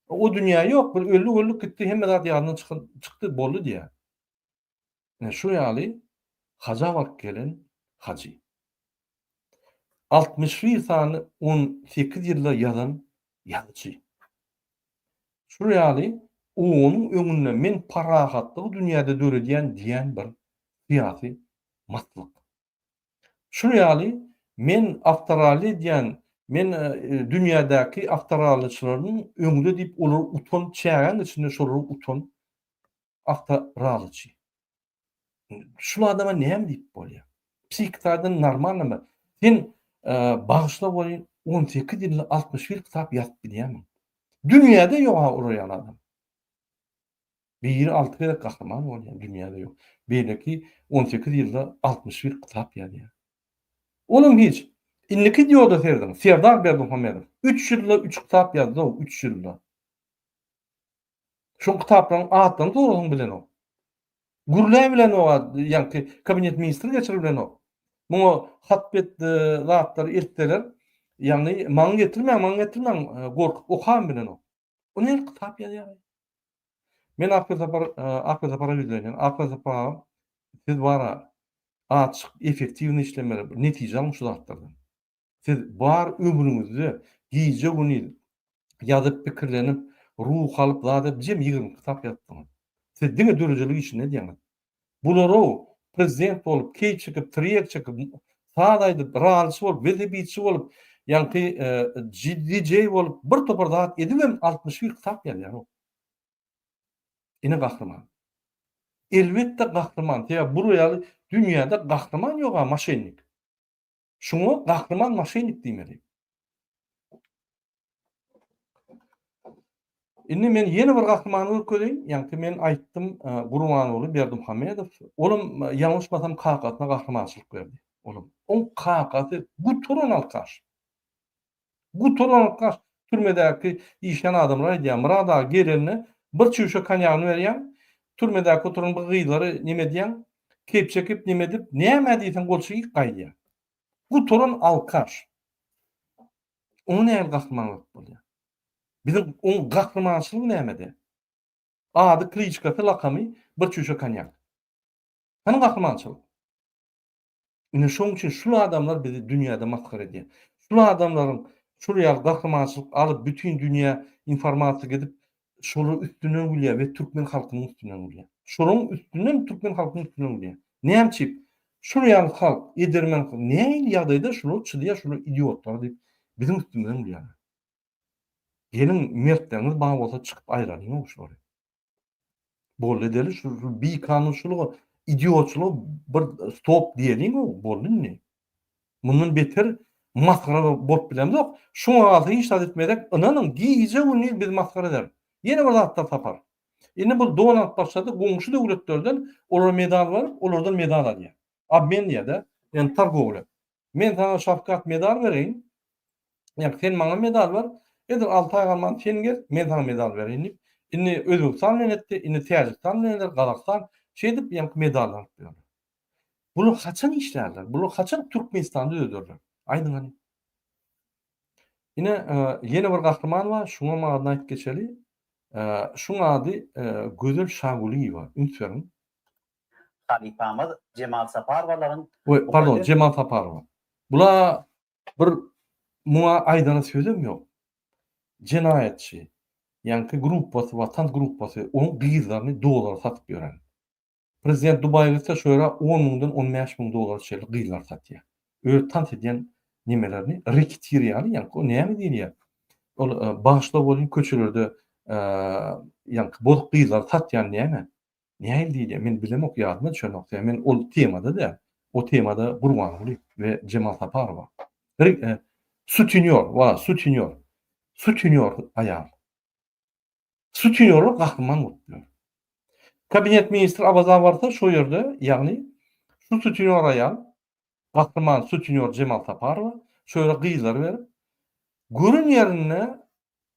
O dünya ýok, bir öllük gitdi, hemme zat ýalyna çykdy, boldy diýär. Şu ýaly haja wagt gelen hajy. 61 sany 18 ýylda ýazan ýazgıçy. Şu ýaly onuň öňünde men parahatlyk dünýäde döredýän diýen bir syýasy matlyk. Şu ýaly men Awstralia diýen, men dünýädäki Awstraliýaçylaryň öňünde diýip olar utan çägen içinde şolary utan Awstraliýaçy. Şu adama näme diýip bolýar? Psihiktadan normalmy? Sen bagyşlap bolýan 18 ýyl 61 kitap ýazyp bilýärmi? Dünýäde ýok oraya adam. Biri 6 gerek kahraman bolýan dünýäde ýok. Belki 18 ýylda 61 kitap ýazýar. Olam hiç. Inniki diýorda serdim. Serdar Berdimuhammedow 3 ýylda 3 kitap ýazdy o 3 ýylda. Şu kitaplaryň atlaryny dogrusyny bilen o. Gürle bilen o, ýani kabinet ministri geçirip bilen o. Muňa hat betdi, zatlar eltdiler. Ýani maň getirmän gorkup okan bilen o. O näme kitap ýazýar? Men akla güzlenýän, akla siz bara açyk, efektiwni işlemeli, netije almyş zatlardan. Siz bar ömrüňizde giýje güni ýazyp pikirlenip, ruh alyp zada jem 20 kitap ýazdyňyz. Siz diňe dörejelik işine diýäňiz. Bulary prezident bolup, keý çykıp, triyek çykıp, sadaýdy, raýatçy bolup, wezebitçi bolup, ýani JJ bolup, bir topar zat edibem 61 kitap ýazýar o. Ine gahryman. Elbetde gahryman. Ýa bu ýaly dünýäde gahryman ýok, maşennik. Şuňa gahryman maşennik diýmeli. Indi men ýene bir gahrymanyny öýtgeýin, ýani men aýtdym, Gurbanoğlu Berdimuhammedow, olam ýalňyşmasam Kakatyna gahrymançylyk berdi. Olam. O Kakaty bu toran alkaş. Bu toran alkaş türmedäki işen adamlar aýdýan, Murada gelenine bir çüşe kanyagyny berýän, türmedäki oturan bu gyýlary neme diýen, kep çekip neme dip, näme diýsen golşy gaýdýar. Bu toran alkaş. Onu näme gahrymanlyk bolýar? Bizim on gahrymançylyk nämede? Ady Kliçka lakamy bir çüşe kanyak. Hany gahrymançylyk? Ine şoň üçin şu adamlar bizi dünýäde maskara edýär. Şu adamlaryň şuraya gahrymançylyk alyp bütün dünýä informasiýa gidip şolu üstüne gülýär we türkmen halkynyň üstüne gülýär. Şonuň üstünden türkmen halkynyň üstüne gülýär. Näme şuraya halk edermen näme ýagdaýda şunu çydýar, şunu idiotlar diýip bizim üstümden gülýär. Gelin mertleriniz bana bolsa çykyp aýralyň şolary. Boldy deli şu bir kanunçylygy, idiotçylygy bir stop diýeliň o, boldy. Mundan beter maskara bolup bilemok. Şoňa galy hiç dat etmedek, ananyň giýje güni biz maskara eder. Ýene bir zatlar tapar. Indi bu donat başlady, goňşy döwletlerden olar medal bar, olardan medal alýar. Men diýär-de, ýani targowly. Men sana şafkat medal bereýin. Ýani sen maňa medal bar, edir 6 aý galman sen gel, men sana medal bereýin. Indi Özbegistan bilen etdi, indi Täjikistan bilen eder, Gazakystan şeýdip ýani medal alyp berýär. Bunu haçan işlerler? Bunu haçan Türkmenistan'da öldürürler? Aydın hani. Yine yeni bir kahraman var. Şuna mı adına ait geçeli? Şuna adı Gözel Şaguliyev var. Ünsörün. Halifamız Cemal Saparvaların Pardon, Cemal Saparva. Bula bir muğa aydana sözüm yok. Cinayetçi. Yani gruppası, vatan gruppası onun gıyızlarını dolar satıp gören. Prezident Dubay'da şöyle 10 mindən 15 min dolar şeyli gıylar satıyor. Öyle tant ediyen nimelerini rekitiriyalı, yani o neymi diýilýär? O bağışla bolun köçülerde yani bol gıylar satyan neymi? Neymi diýilýär? Men bilemok ýadyma düşenok. Men o temada da, o temada Gurbanoğlu ve Cemal Saparova. Sutinyor ayal. Sutinyor gahryman bolýar. Kabinet ministri abaza varsa şu yerde, yani şu sutinyor ayal, gahryman sutinyor Cemal Saparova şöyle gıylar verip, görün yerine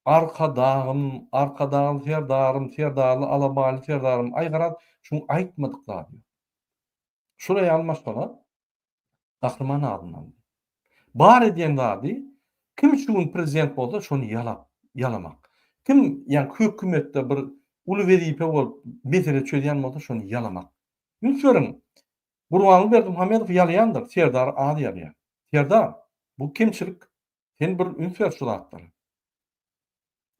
arkadağım, serdarlı, alabalı, serdarım, aygarat, şunu aytmadıklar diyor. Şuraya almaz sonra, gahryman adından. Bar ediyen adı, kim şunun prezident olsa şunu yalamak. Kim, yani hükümette bir ulu veripe bolup mesele çöýýän bolsa şonu yalamak. Ünsörüm, Gurbanoğlu Berdimuhammedow yalayandır. Serdar adı ýalaýar. Serdar, bu kimçilik? Sen bir ünsör şulatlar.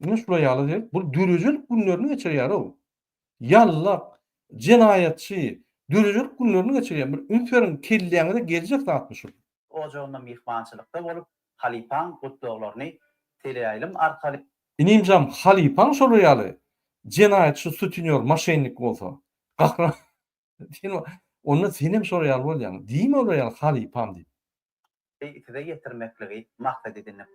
Ine şula ýaly, bu dürüjül günlerini geçirýär o. Yallak, cinayetçi, dürüjül günlerini geçirýär. Bir ünsörün kelleňide geljek zatmışy. o joňda mihmançylykda bolup Halipan gutdoglaryny teleýaýlym arkaly İnimjam Halipan şol ýaly. Cinayetçi, sutinyor, maşennik bolsa. Gahryman. Onu senem soraýar bolýan. Diýme bolýar Halipan diýip. ýetide getirmekligi maksat edilip.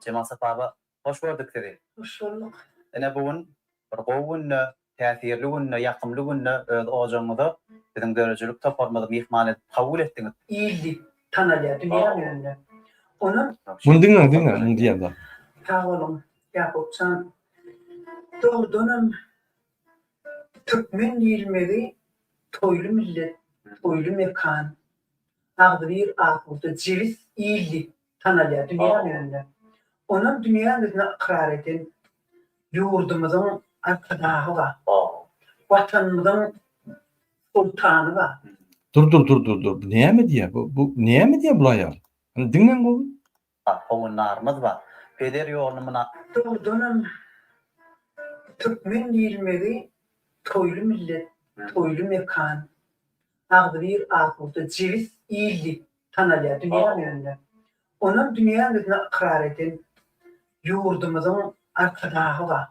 Cemal Saparva hoş gördük dedi. Hoş bulduk. Ene bugün bir gowun täsirli günne, ýakymly günne öz ojaňyzy biziň dörejilik toparmada mehman edip kabul etdiňiz. iyilik tanalya dünya yönünde. Onun Bunu dinle bunu diýende. sağ olun Yakupcan. Doğduğunum Türkmen ilmeri toylu millet, toylu mekan. Ağdı bir akılda ceviz iyilik tanalya dünya yönünde. Onun dünya yönünde ıkrar eden yurdumuzun arkadağı var. Vatanımızın sultanı var. Dur. Bu näme diýär? Bu näme diýär bu aýal? Hani dinlen bu. Howunlarymyz bar. Peder ýolumyna Doğduğunum Türkmen ilmeri toylu millet, toylu mekan. Ağdı bir akılda ceviz iyilik tanalya dünya yönünde. Onun dünya yönünde ıkrar eden yurdumuzun arkadağı var.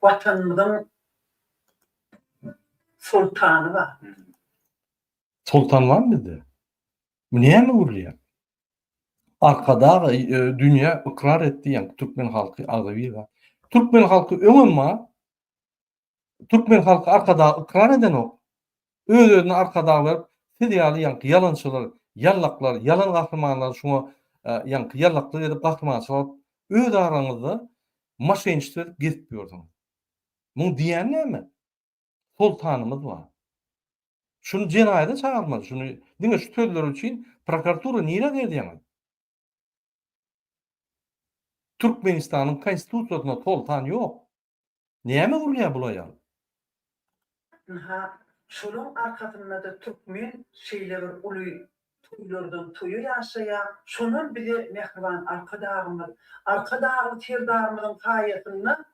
Vatanımızın sultanı var. Sultan var mıydı? Bu näme urýar? Arkada dünya ikrar etdi ýa Türkmen halky agawy var. Türkmen halky öňünme Türkmen halky arkada ikrar eden ok. Öz-özüne arkada berip fidiýaly ýa yalançylar, yallaklar, yalan gahrymanlar şoňa ýa yallaklar edip gahrymançylar öz araňyzda maşençiler gezip ýördiň. Bu diýen näme? Sultanymyz var. Şunu jenaýata çağırmaly. Şunu diňe şu sözler üçin prokuratura niýe berdiňiz? Türkmenistanyň konstitusiýasyna sultan ýok. Näme urýar bu aýal? Şunun arkasında da Türkmen şeyleri uluy toylardan toyu yaşaya. Şunun bir de mehriban arkadağı terdarımızın kayasından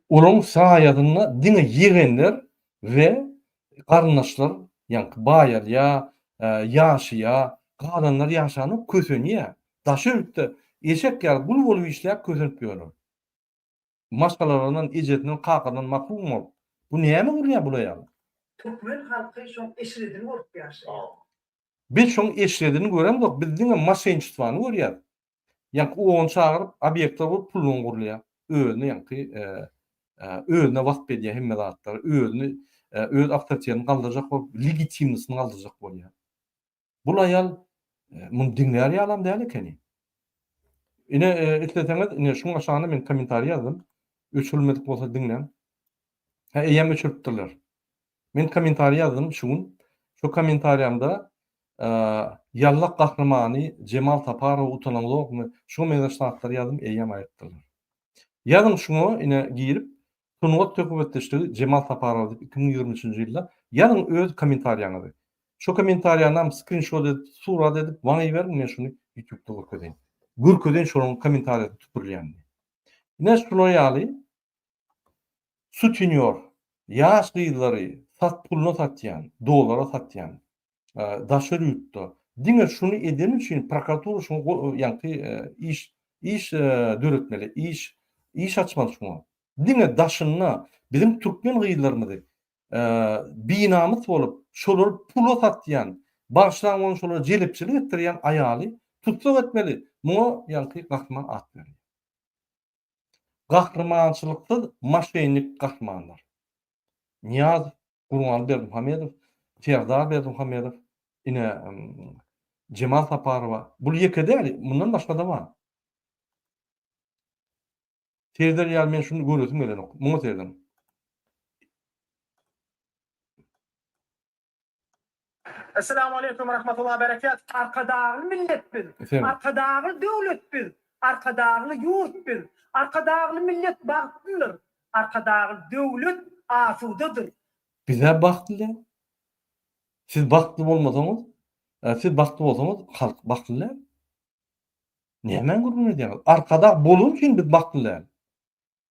Onun sahayadyna diňe ýegenler we garnaşlar, ýa baýar ýaşya, gadanlar ýaşanyp kösenýär. Daşyrykda eşek ýaly bul bolup işläp kösenip ýörler. Maşgalaryndan ejetinden kakadan mahrum bolup. Bu näme urýar bu aýal? Türkmen halkı şun eşredini vurup yaşaya. Biz şoň eşledini göremdik, biz diňe maşençitwany görýär. Ýa onu çağırıp obýektler bolup pulun gurulýar. Özüne ýa-ki özüne wagt berýär hemme zatlar, özüni öz awtoritetini galdyrjak bolup, legitimnisini galdyrjak bolýar. Bu aýal muny diňlär ýalam däl ekeni. Ine etleteňiz, ine şoň aşagyna men kommentari ýazdym. Öçülmedik bolsa diňlen. Eýem öçüripdirler. Men kommentari ýazdym şuň. Şu kommentariýamda yallak gahrymany Cemal Taparow utananlykmy şu meňzeşdatlar ýazdym, eýem aýtdylar. Ýazdym şunu ine girip Tunwat tökübetdeşdi Cemal Taparow diýip 2023-nji ýylda ýazyň öz kommentariýaňyzy. Şu kommentariýanam screenshot edip, surat edip, waňy berdim, men şunu YouTube'da görkedeň. Görkedeň şonuň kommentariýasyny tupurlaýan. Ine şunu ýaly sutinyor, ýaş gyýlary sat puluna satýan, dolara satýan. Daşır ýutdy. Diňe şunu eden üçin prokuratura şunu ýa-ki iş döretmeli, iş açmaly şunu. Diňe daşyna bizim Türkmen gyýlarymyzy binamyz bolup, şolar pula satýan, başlangyň şolar jelepçilik etdirýän aýaly tutluk etmeli. Muňa ýa-ki gahrman at berýär. Gahrmançylyksyz maşenlik gahrmanlar. Niyaz Gurbanberdimuhamedow, Serdar Berdimuhamedow, ine Cemal Taparow. Bu ýeke däl, bundan başga da bar. Serdar ýaly men şunu görüyorum gelen ok. Muňa serdim. Esselamu aleyküm ve rahmetullahi ve berekat. Arkadağı millet bir, arkadağı devlet bir, arkadağı yurt bir, arkadağı millet baktılar, arkadağı devlet asudadır. Bize baktılar. Siz baktı bolmasaňyz, siz baktı bolsaňyz halk baktylar. Näme gurban edýär? Arkada bolun üçin biz baktylar.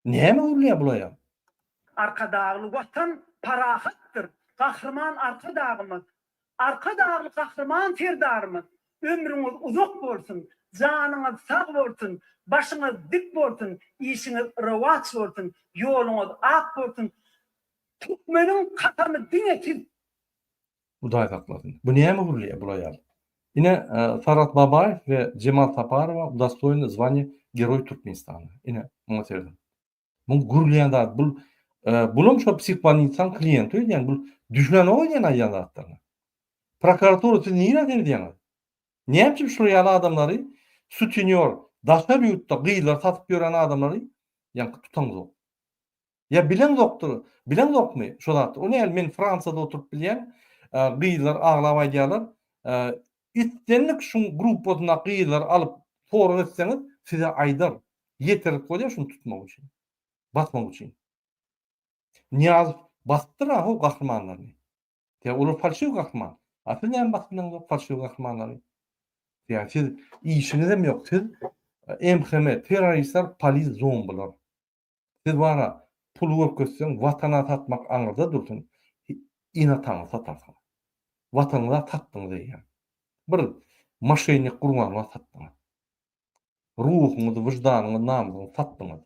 Näme urýar bu aýal? Arkadağı vatan parahatdır. Gahrman arkadağımız. Arkadağlı gahrman terdarımız. Ömrüňiz uzak bolsun, janyňyz sag bolsun, başyňyz dik bolsun, işiňiz rewaç bolsun, ýoluňyz ak bolsun. Türkmeniň katamy diňe Bu da hakladın. Bu näme urýar bu aýal? Ine Sarat Babayev ve Cemal Taparow dostoyny звание Герой Türkmenistana. Ine muňa serdim. Bu gurlayan zat, bulum şo psihpan insan klienti öýdýän, bu düşmän oýdýan aýan zatlaryny. Prokuratura siz niýe edýäňiz? Näçe şu ýaly adamlary sutinyor, daşa ýurtda gyýlar satyp ýören adamlary ýa-da tutaňyz. Ya bilen doktor, bilen dokmy? Şo zat. Onu el men Fransada oturup bilýän, gyýlar aglap aýdýarlar. Itdenlik şu gruppasyna gyýlar alyp forum etseňiz, size aýdar. Yeterli bolýar şunu tutmak üçin. Batmak üçin. Niyaz bastır o gahrmanlaryny. Ya olur falşyw gahrman. Atyndan batdyň falşyw gahrmanlary. Ya siz işiniz hem ýok. Siz MHM, teröristler, polis, zombiler. Siz bara pul görkezseň watana satmak aňyrda dursun. Inataňy satarsyň. Watanyňa satdyň diýen. Bir maşynyk gurmanyňa satdyň. Ruhuňyzy, wyjdanyňy, namysyňy satdyň.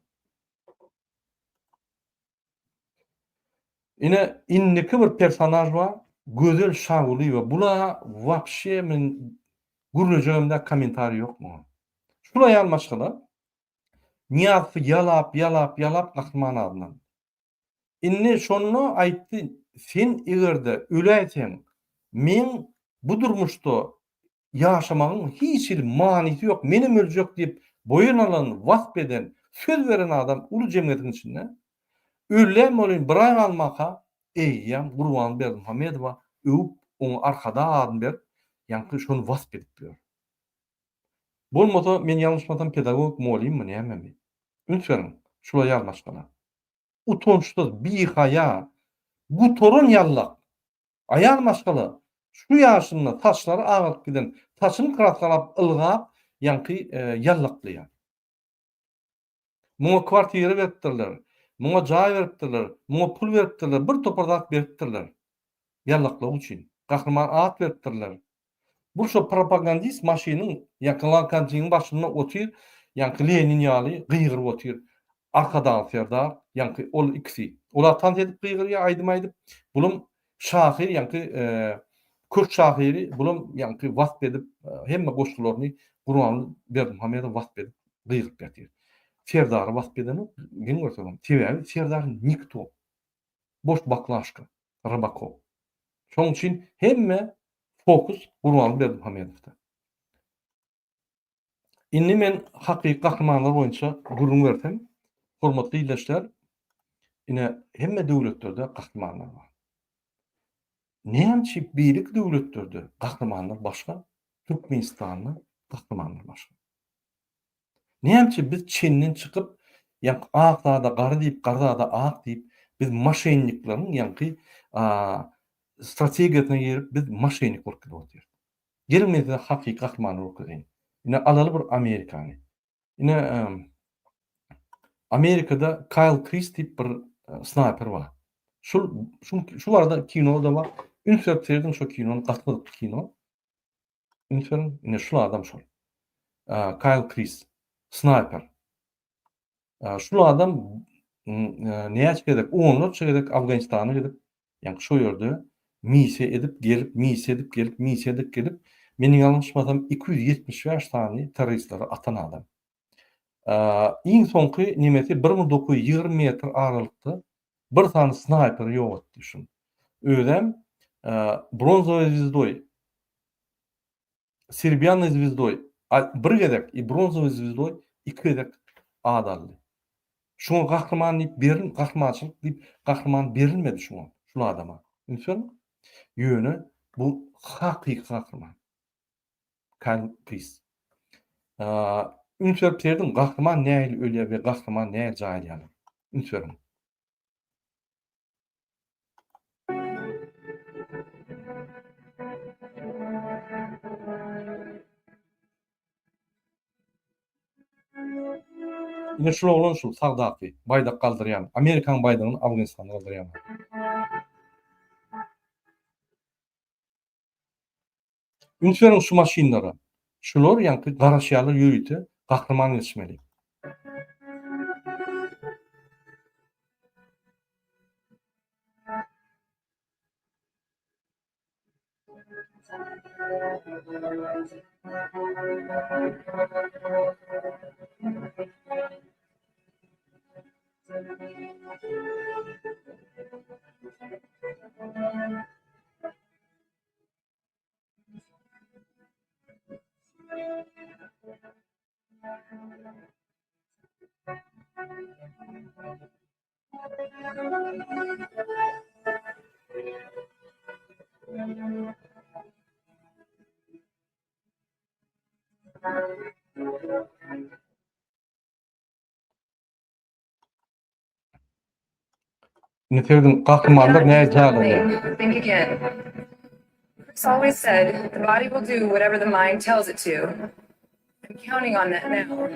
Ine inniki bir personaj var, gözel şaguly we bula wapşe men gurulajagymda komentari ýokmy? Şula ýalmaşgyla Niyazı yalap gahrman adnan. Inni şonu aýtdy, sen egerde öläýsen, men bu durmuşda ýaşamagyň hiç bir manysy ýok, menim öljek diýip boyun alan, wasp eden, söz beren adam uly jemgyýetiň içinde öllem bolyn bir ay almaka, eýýem Gurban Berdimuhamedowa öwüp oňa arkada adym berip, ýa-ni şonu wasp edip ber. Bolmasa men ýalňyşmasam pedagog bolýarmy näme? Ünsüň, şula ýalmaşgyla. Utonçsuz bihaya, gutorun yallak. Ayalmaşgyla. Şu ýaşynda taşlary agyp giden, taşyny kratgalap ylgap, ýa-ni yallaklýar. Muňa kwartyra beripdirler, muňa jaý beripdirler, muňa pul beripdirler, bir topardak beripdirler. Yallaklak üçin. Gahrman at beripdirler. Bu şo propagandist maşynyň ýakynlakançynyň başynda otyr, ýa-ni Lenin ýaly gyýgyr otyr. Arkadan serdar, ýa-ni ol ikisi. Olar tant edip gyýgyrýa aýdyp, bulum şahir, ýa-ni kök şahiri, bulum ýa-ni wasp edip, hemme goşgularyny Gurban Berdimuhamedow wasp edip gyýgyp ýatyr. Serdar wasp edeni, men görsem, sebäbi Serdar nikto. Boş baklaşka, Rybakov. Şoň üçin hemme fokus Gurban Berdimuhamedowda. Inni men hakyky gahrmanlar boýunça gurrun bersem, hormatly ýerleşler, ine hemme döwletlerde gahrmanlar bar. Näçe birik döwletlerde gahrmanlar başga, Türkmenistanyň gahrmanlar başga. Näçe biz Çin'den çykyp, ýa Aqda gary diýip, garda aq diýip, biz maşenniklaryň ýa-ni strategiýasyna girip biz maşennik bolup gidýär. Gelmedi hakyky gahrmanlar okudyn. Ine alaly bir Amerikany. Ine Amerikada Kyle Chris diýip bir sniper bar. Şu arada kinoda bar. Ünsürplerden şo kinony gatmadyk kino. Ünsürün ine şu adam şol. Kyle Chris sniper. Şu adam näçe gedek, onlarça gedek Afganistana gedip, ýa-ni şo ýerde mise edip gelip, meniň ýalňyşmasam 275 tany terroristlere atan adam. Iň soňky nimesi 1920 metr aralykda bir tane sniper ýokdy şun. Ödem bronzowy звездой, серебряной звездой, bir gedek bronzowy звездой, iki gedek adaldy. Şoňa gahrman diýip berin, gahrmançylyk diýip gahrman berilmedi şoňa, şu adama. Üçin ýöne bu hakyky gahrman. Kyle Chris. Ünsürplerden gahrman näil ölýär we gahrman näil jaýlýar. Ünsürüm. Ine şol bolan şu sagdaky, baýdak galdyrýan, Amerikanyň baýdagyny Afganistana galdyrýan. Ünsürüm şu maşinlara. Şular ýa-ni garaşýalar ýürüýdi, gahrman geçmeli. Neferdim kahramanlar näme jalyny? Think again. It's always said the body will do whatever the mind tells it to. I'm counting on that now.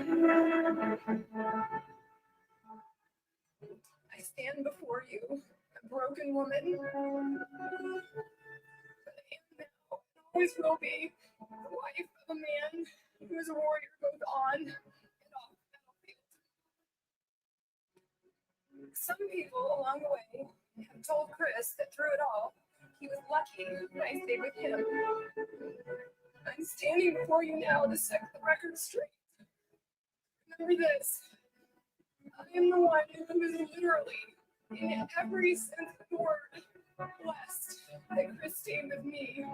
I stand before you, a broken woman. But I am now, and always will be, the wife of a man who is a warrior both on and off the battlefield. Some people along the way have told Chris that through it all, he was lucky when I stayed with him. I'm standing before you now to set the record straight. Remember this. I am the one who is literally, in every sense of the word, blessed that Chris stayed with me.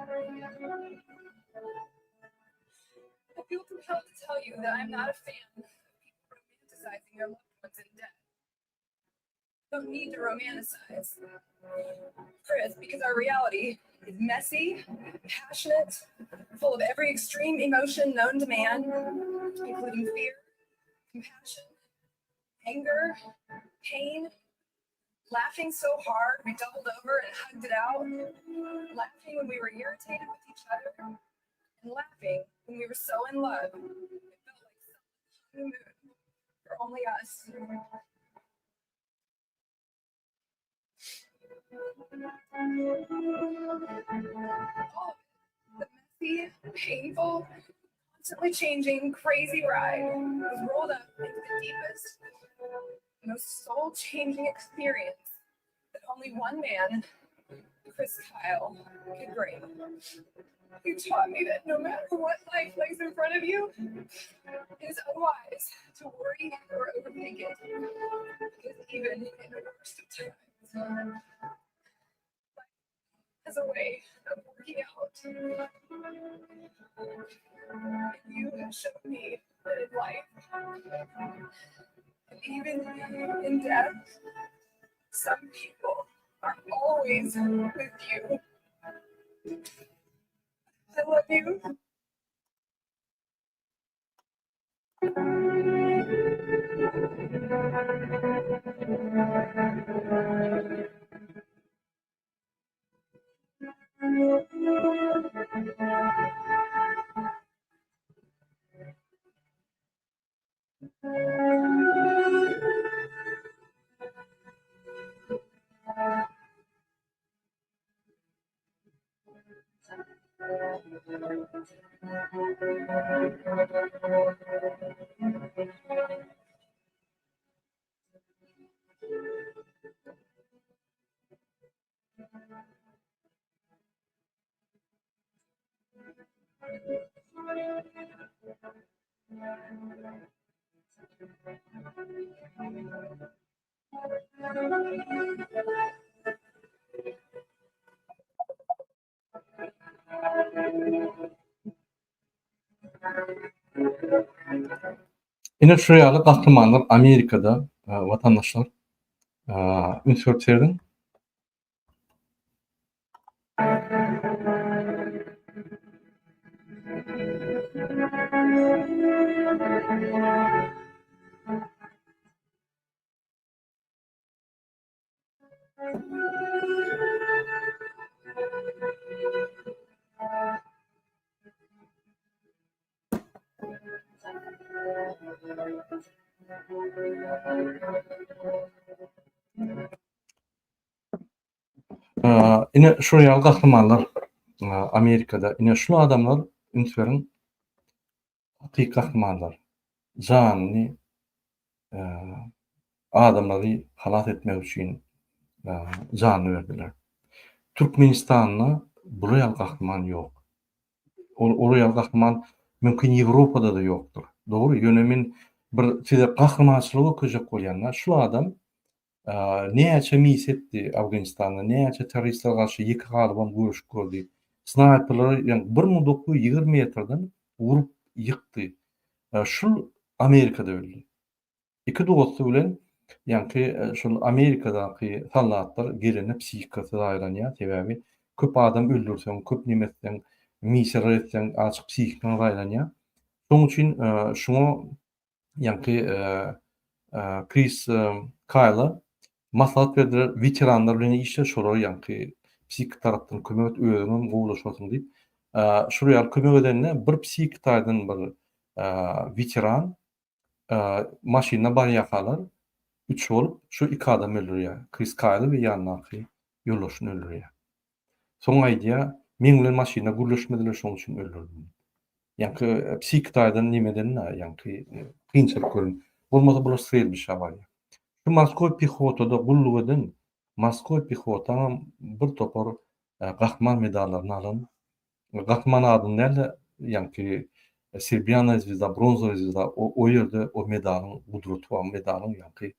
I feel compelled to tell you that I'm not a fan of people romanticizing their loved ones in death. Don't need to romanticize, Chris, because our reality is messy, passionate, full of every extreme emotion known to man, including fear, compassion, anger, pain, laughing so hard we doubled over and hugged it out, laughing when we were irritated with each other, and laughing when we were so in love it felt like some honeymoon for only us. All of it, the messy, painful, constantly changing, crazy ride was rolled up into the deepest, most soul-changing experience that only one man, Chris Kyle, could bring. You taught me that no matter what life lays in front of you, it is unwise to worry or overthink it, because even in the worst of times, as a way of working out. And you have shown me that in life, and even in death, some people are always with you. I love you. Ine şu ýaly kahramanlar Amerikada watandaşlar ünsörtserin ine şu ýaly kahramanlar Amerikada ine şu adamlar ünsörin hakyky kahramanlar. Janyny adamlary halat etmek üçin janyny berdiler. Türkmenistanyna bu ýaly kahraman ýok. O ýaly kahraman mümkin Ýewropada da ýokdur. Dogry, ýönemin bir kahramançylygy köjek bolýanlar. Şu adam näçe mis etdi Afganistanda, näçe teröristler garşy ýeki galybam görüşüp gördü. Sniperler ýani 1920 metrden vurup yıktı. Şul Amerikada öldü. İki dostu bilen ýani şol Amerikadaky sallatlar gelene psihikasy aýranýar. Sebäbi köp adam öldürsen, köp nimetden misir etsen açyk psihikany aýranýar. Şoň üçin şoňa ýani Chris Kyle'a maslahat berdiler. Veteranlar bilen işe şolar ýani psihik tarapdan kömek öýünden gowlaşmasyn diýip şuraya kömek edenine bir psihik taýdan bir veteran maşyna bar ýakalar. 3 bolup şu 2 adam öldürýär. Chris Kyle we ýanyňky ýoldaşyny öldürýär. Soň aýdýa men bilen maşyna gürleşmediler şoň üçin öldürdüm. Ýani psihik taýdan nimeden ýani kynçylyk görün. Bolmasa bular sylbyş abarya. Şu Moskwa pехоtada gulluk eden Moskwa pехотanyň bir topar gahman medallaryny alan. Gahman adyny näle ýani Serbiana звезда, bronza звезда o ýerde o medalyň gudraty var, medalyň ýani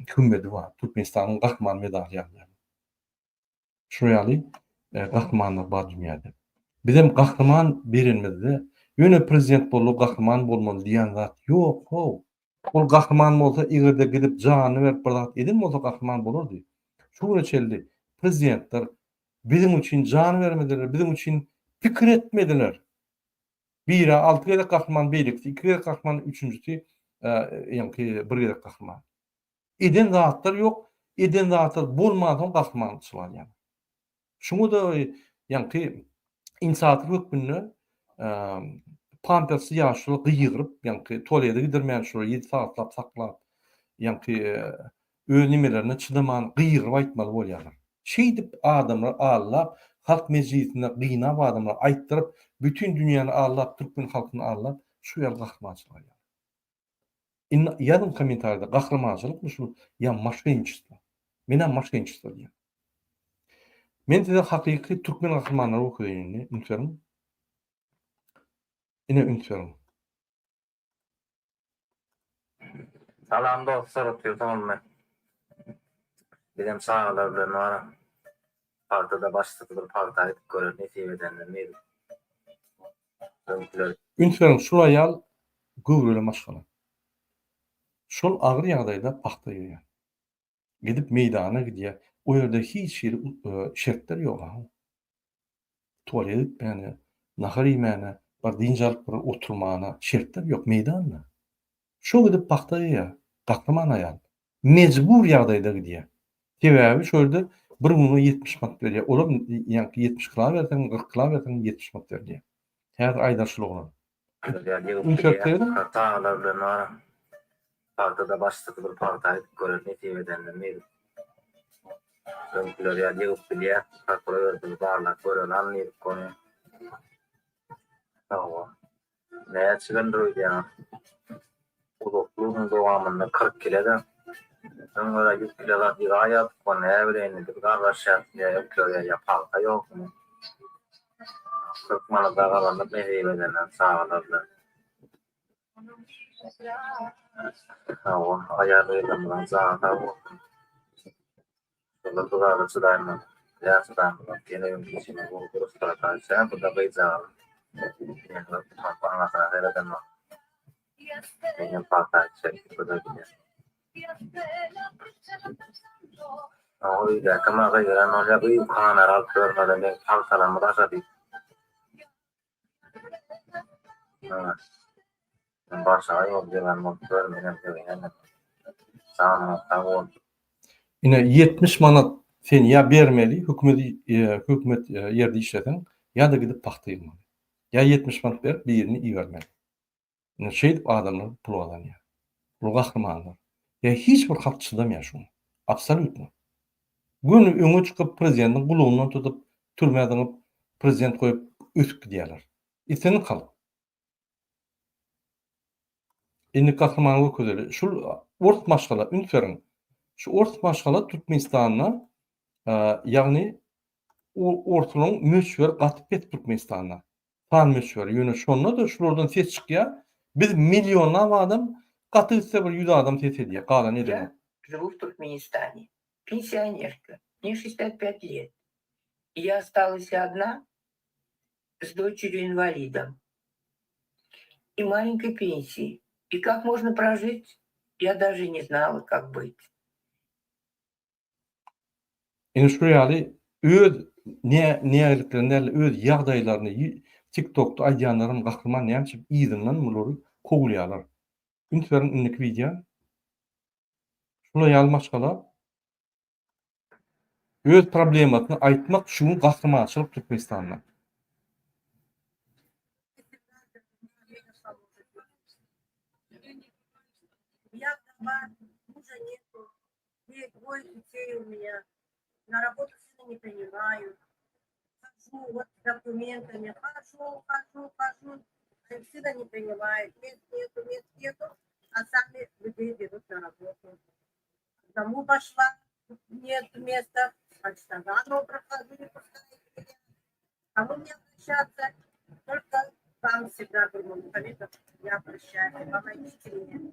kümmedi var. Türkmenistanyň gahman medaly ýaly. Şurýaly gahmanlyk bar dünýäde. Bizim gahman berilmedi. Ýöne prezident bolup gahman bolmaly diýen zat ýok. Ol gahman bolsa ýerde gidip jany berip bir zat edin bolsa gahman bolardy. Şu reçeldi prezidentler bizim üçin jan bermediler, bizim üçin pikir etmediler. Biri 6 gede gahman beýlikdi, 2 gede gahman, 3-nji ýani bir gede gahman. Edin zatlar ýok, edin zatlar bolmadan gahmançylar ýani. Şunu da ýani insatyr hökmünde Pampersy ýaşly gyýgyryp, ýani tualete gidermän şol 7 satlap saklap, ýani öz nimelerini çydaman gyýgyryp aýtmaly bolýarlar. Şeýdip adamlar allap, halk meclisinde gynap adamlar aýtdyryp, bütün dünýäni allap, Türkmen halkyny allap, şu ýer gahmançylar. Ýazyn kommentarda gahramançylykmy şu ýa maşgençilik. Menen maşgençilik diýen. Men size hakyky Türkmen gahramanlary okuýany ünsürüm. Ine ünsürüm. Salam dostlar, oturuyorum ben. Benim sağlar bilen var. Partada başladılar, partayı görür, ne edenler, neydi? Ünsürüm, şul ayal gövrele maşgala. Şol agyr ýagdaýda paxta ýeýär. Gidip meydana gidýär. O ýerde hiç şertler ýok. Tualet, ýani nahar ýemäne, bir dinjalyk bir oturmana şertler ýok meydanda. Şo gidip paxta ýeýär. Gahraman aýal. Mejbur ýagdaýda gidýär. Sebäbi şolda bir güne 70 manat berýär. Olar ýani 70 kila bersen, 40 kila bersen 70 manat berýär. Her aýdaşlygyny. Sağlar bilen var. Partada başladılar, partayı görür, ne edenler, neydi? Önküler ýa-da bilýär, partalar barlar, görür, anlaýyp konuy. Näçe çygandyr ýa? Uzaklygyň dowamında 40 kileden öňe 100 kilolar ýaýap, konu näbilen bir garraşat ýa-da ýapalka ýokmy? 40 manat dagalanıp ne edenler sağlar bilen. Ayarlayalım zaten bu. Şurada duvarı çıdayma. Yaşadan gene yöneticinin bu kuruslara karşı bu da beyza. Yani bana kadar hereden var. Benim partayı bu da gidiyor. O yüzden kama gelen oraya bir kanar alt görmeden ben parçalarımı başladım. Başa yok diye ben motor benim yani. Sağ Ine 70 manat sen ya bermeli, hökümet ýerde işleten, ya da gidip paxta ýygmaly. Ya 70 manat berip birini iýermeli. Ine şeýdip adamlar pul alanýar. Bu gahramanlar. Ya hiç bir halk çydamaýar şunu. Absolutno. Gün öňe çykyp prezidentin gulundan tutup türmäden prezident goýup ötüp gidýärler. Isen halk. Indi gahramanlyk közeli. Şul ort maşgala ünsürüm. Şu ort maşgala Türkmenistanyna ýagny ortalyň möşwer gatyp et Türkmenistanyna. Tan möşwer ýöne şonda da şulardan ses çykýar. Biz millionlap adam gaty ise bir 100 adam ses edýär. Galan edýär. живу в Туркменистане. Пенсионерка, мне 65 лет. И я осталась одна с дочерью-инвалидом и маленькой пенсией. И как можно прожить, я даже не знала, как быть. Ine şu ýaly öz nägeliklerini, öz ýagdaýlaryny TikTok'ta aýdýanlaryň gahrman näçip izinden bulary kogulýarlar. Ünsüň indiki video. Şuna ýalmaçgalap öz problematyny aýtmak şuň gahrmançylyk Türkmenistanda. Я вдова, мужа нету, двое детей у меня. На работу сына не принимаю. Хожу вот с документами, хожу. А сына не принимают. Мест нету, а сами людей берут на работу. Одному пошла, нет места, почтальону прохожу, не пускают меня. Кому мне обращаться? Только вам всегда, думаю, я обращаюсь, помогите мне.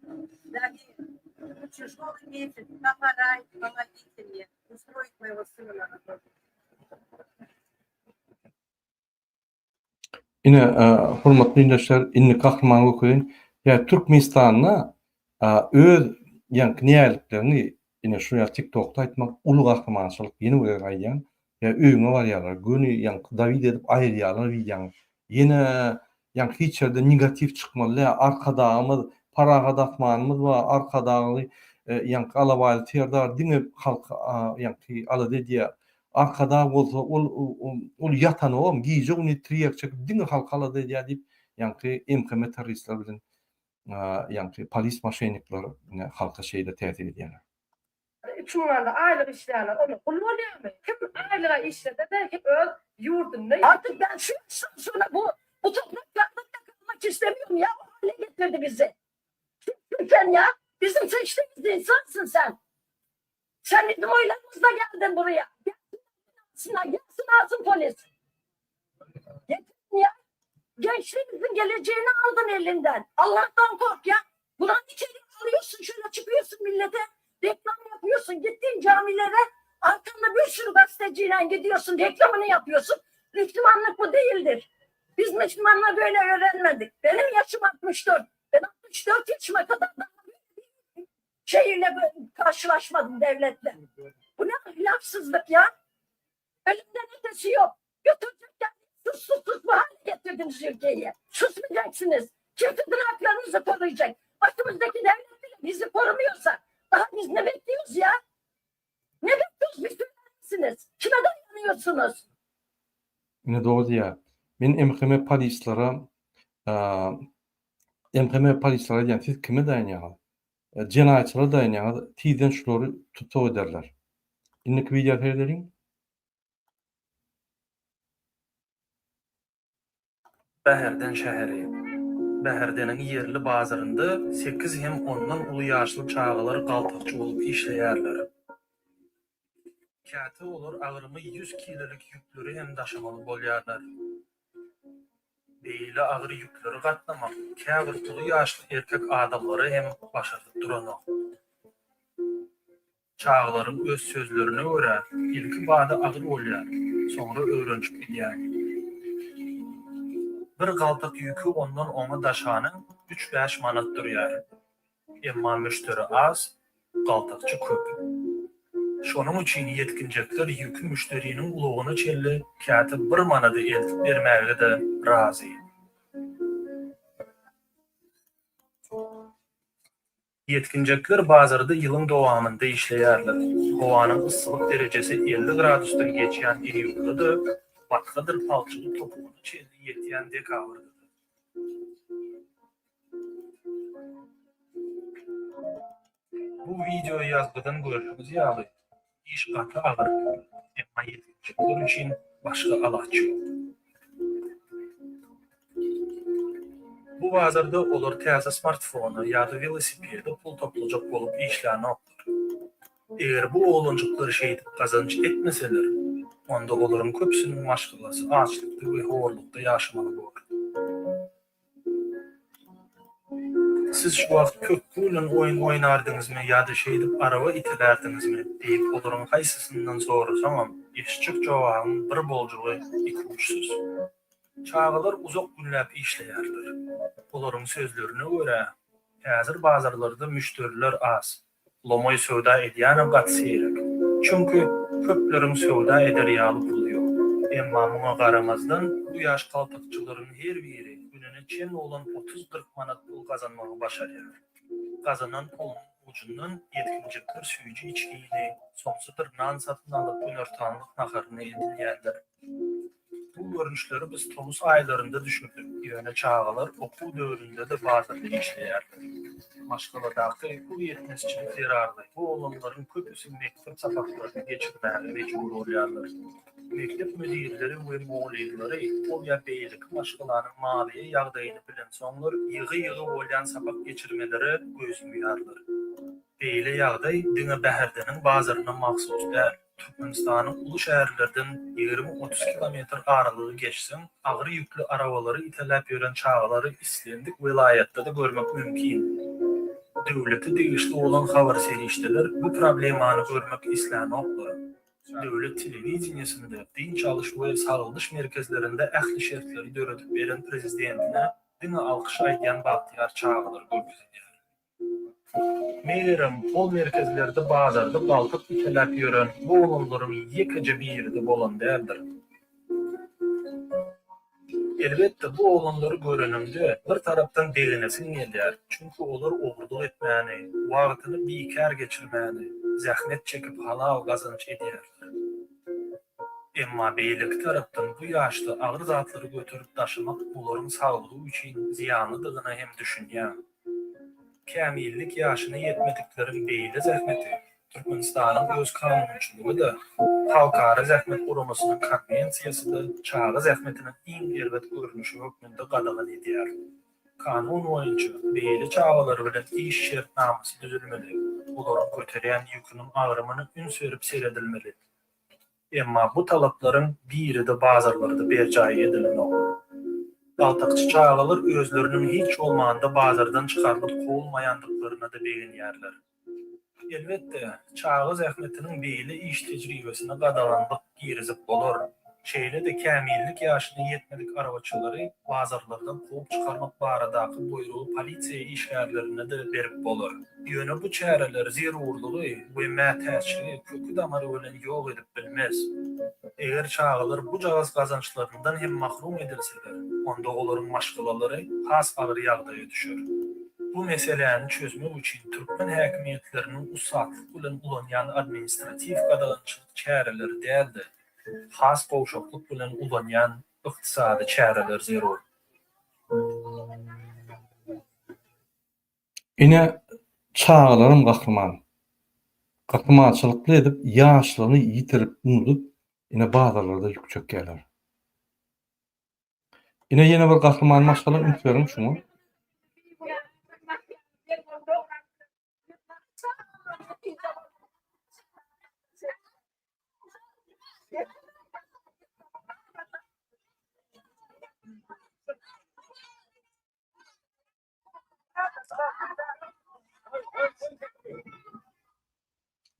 Тяжелый месяц, помогите мне устроить моего сына на работу. Ine hormatly dinleşler, inni kahraman okuyan ya Türkmenistanyna öz ýanky näliklerini ine şu TikTok'ta aýtmak uly gahramançylyk ýene bir gaýdan ya öýüňe barýarlar, göni ýanky David edip aýrýarlar videoňy. Ýene ýanky hiç ýerde negativ çykmaly, arkadagymyz, paraga datmanymyz we arkadagy ýanky alabaly terdar diňe halk ýanky ala dediýär. Arkada bolsa ol yatanam giýje ony tirýek çekip diňe halk ala dediýär diýip ýanky MKM terroristler bilen ýanky polis maşynikleri halka şeýle täsir edýärler. Şunlarda aylık işlerler, onu kullanıyor. Kim aylığa işlede de hep öz yurdunda. Artık ben şu sonra bu topraklarda kalmak istemiyorum ya. O hale getirdi bizi. Sen ya, bizim seçtiğimiz insansın sen. Sen bizim oylarımızla geldin buraya. Gelsin alsın polis. Getirin ya. Gençliğimizin geleceğini aldın elinden. Allah'tan kork ya. Bulan içeri alıyorsun, şöyle çıkıyorsun millete. Reklam yapıyorsun, gittiğin camilere. Arkanda bir sürü gazeteciyle gidiyorsun, reklamını yapıyorsun. Müslümanlık bu değildir. Biz Müslümanlar böyle öğrenmedik. Benim yaşım 64. Ben 64 yaşıma kadar şehirle karşılaşmadım devletle. Bu ne ahlaksızlık ya? Ölümden ötesi yok. Götürecekler. Sus bu hale getirdiniz ülkeyi. Susmayacaksınız. Kim sizin haklarınızı koruyacak? Başımızdaki devlet bile bizi korumuyorsa daha biz ne bekliyoruz ya? Ne bekliyoruz? Bir söyler misiniz? Kime dayanıyorsunuz? Ine doğru diýär. Men MKM polislara diýen siz kime dayanýaňyz? Jenaýatçylara dayanýaňyz. Tiýden şulary tutup ederler. Indiki video herleriň Bäherden şäheri. Bäherdeniň ýerli bazarynda 8 hem ondan uly ýaşly çagalar galtakçy bolup işleýärler. Käte olar agyrymy 100 kilolik ýükleri hem daşamaly bolýarlar. Beýle agyr ýükleri gatnamak käbir uly ýaşly erkek adamlary hem başaryp duranok. Çağlaryň öz sözlerine görä ilki bada agyr bolýar, soňra öwrençip gidýär. Bir galtak ýükü ondan ona daşanyň 3-5 manat durýar. Emma müşteri az, galtakçy köp. Şonuň üçin ýetkinjekler ýükü müşteriniň ulugyna çelli käte 1 manady eltip bermäge de razy. Yetkinjekler bazarda ýylyň dowamynda işleýärler. Howanyň yssylyk derejesi 50 gradusda geçýän iýulda batgadyr palçyly topugyny çelli ýetýän dekabrda. Bu videoyu ýazgydan görüşimiz ýaly. İş gaty agyr. Emma yetkinjekler üçin başga alaçy ýok. Bu bazarda olar täze smartfonu ýa-da velosipedi pul toplajak bolup işlänoklar. Eger bu olanjyklary şeýdip gazanç etmeseler, onda olaryň köpsiniň maşgalasy açlykda we horlukda ýaşamaly bolar. siz şu wagt köpküyle oyun oynardыңızmы ýa-da şeýdip araba itilärdingizmi diýip olaryň haýsysyndan sorasamam, eşçik jogabyň bir boljugy iki uçsuz. Çağalar uzak günläp işleýärdir. Olaryň sözlerine görä, häzir bazarlarda müşteriler az. Lomoy söwda edýän gatsyýar. Çünki köpleriň söwda eder ýaly pul ýok. Emma muňa garamazdan bu ýaş kaltakçylaryň her biri gününe çen olan 30-40 manat pul gazanmagy başarýar. Gazanan puluň ucundan yetkinjekler süýji içkini, soňsudyr nan satyn alyp günörtanlyk naharyny edilýärler. Bu görünüşleri biz Tunus aylarında düşündük. Ýöne çağalar okuw döwründe de bazarda işleýärler. Maşgaladagы bu ýetmezçilik zerarly. Bu olanlaryň köpüsi mektep sapaklaryny geçirmäge mejbur bolýarlar. Mektep müdirleri we muallimleri ol ýa beýlik maşgalanyň maliýe ýagdaýyny bilen soňlar ýygy-ýygy bolýan sapak geçirmeleri gözümýärler. Beýle ýagdaý diňe bäherdeniň bazaryna mahsus däl. Türkmenistanyň ulu şäherlerden 20-30 kilometr aralygy geçsin, agyr ýükli arabalary iteläp ýören çağalary islendik vilayetde de görmek mümkin. Döwleti degişli olan habar serişdeler bu problemany görmek islenoklar. Döwlet telewiziýasynda din çalyş we sagalyş merkezlerinde ähli şertleri döredip beren prezidentine diňe alkyş aýdýan Bahtiyar çağalar görkezýär. Meýerim, ol merkezlerde bazarda baltyk iteläp ýören bu olanlaryň ýekece biride bolan däldir. Elbette bu olanlary görenimde bir tarapdan deginesin gelýär. Çünki olar ogurlyk etmäni, wagtyny beýkär geçirmäni, zähmet çekip halal gazanç edýärler. Emma beýlik tarapdan bu ýaşda agyr zatlary götürüp taşymak olaryň saglygy üçin ziýanlydygyna hem düşünýär. Kämillik ýaşyna ýetmedikleriň beýle zähmeti, Türkmenistanyň öz kanunçylygy da, halkara zähmet guramasynyň konvensiýasy da çağa zähmetiniň iň elbet görünüşi hökmünde gadagan edýär. Kanun boýunça beýle çağalar bilen iş şertnamasy düzülmeli, olaryň göterýän ýüküniň agrymyny ün sörüp seredilmeli. Emma bu talaplaryň biri de bazarlarda berjaý edilenok. Galtakçy çağalar özlerinin hiç olmanda bazardan çıkarılıp kovulmayandıklarına da beğenýärler. Elbette, çağı zähmetiniň beýle iş tejribesine gadalandyk girizip bolar. Şeýle de kämillik ýaşyna ýetmedik arabaçylary bazarlardan kovup çıkarmak baradaky buýrugy polisiýa işgärlerine de berip bolar. Ýöne bu çäreler zerurlygy we mätäçligi kökü damary bilen ýok edip bilmez. Eger çağalar bu jagaz gazançlaryndan hem mahrum edilseler, onda olaryň maşgalalary has agyr ýagdaýa düşer. Bu meseleni çözmek üçin Türkmen häkimiýetleriniň usatlyk bilen ulanýan administrativ gadalançylyk çäreleri däldi. Has gowşaklyk bilen ulanýan ykdysady çäreler zerur. Ine çağalarym gahrman. Gahrmançylykly edip ýaşlygyny ýitirip unutup ine bazarlarda ýükçek geler. Ine ýene bir gahrman maşgala ünslerim şuňa.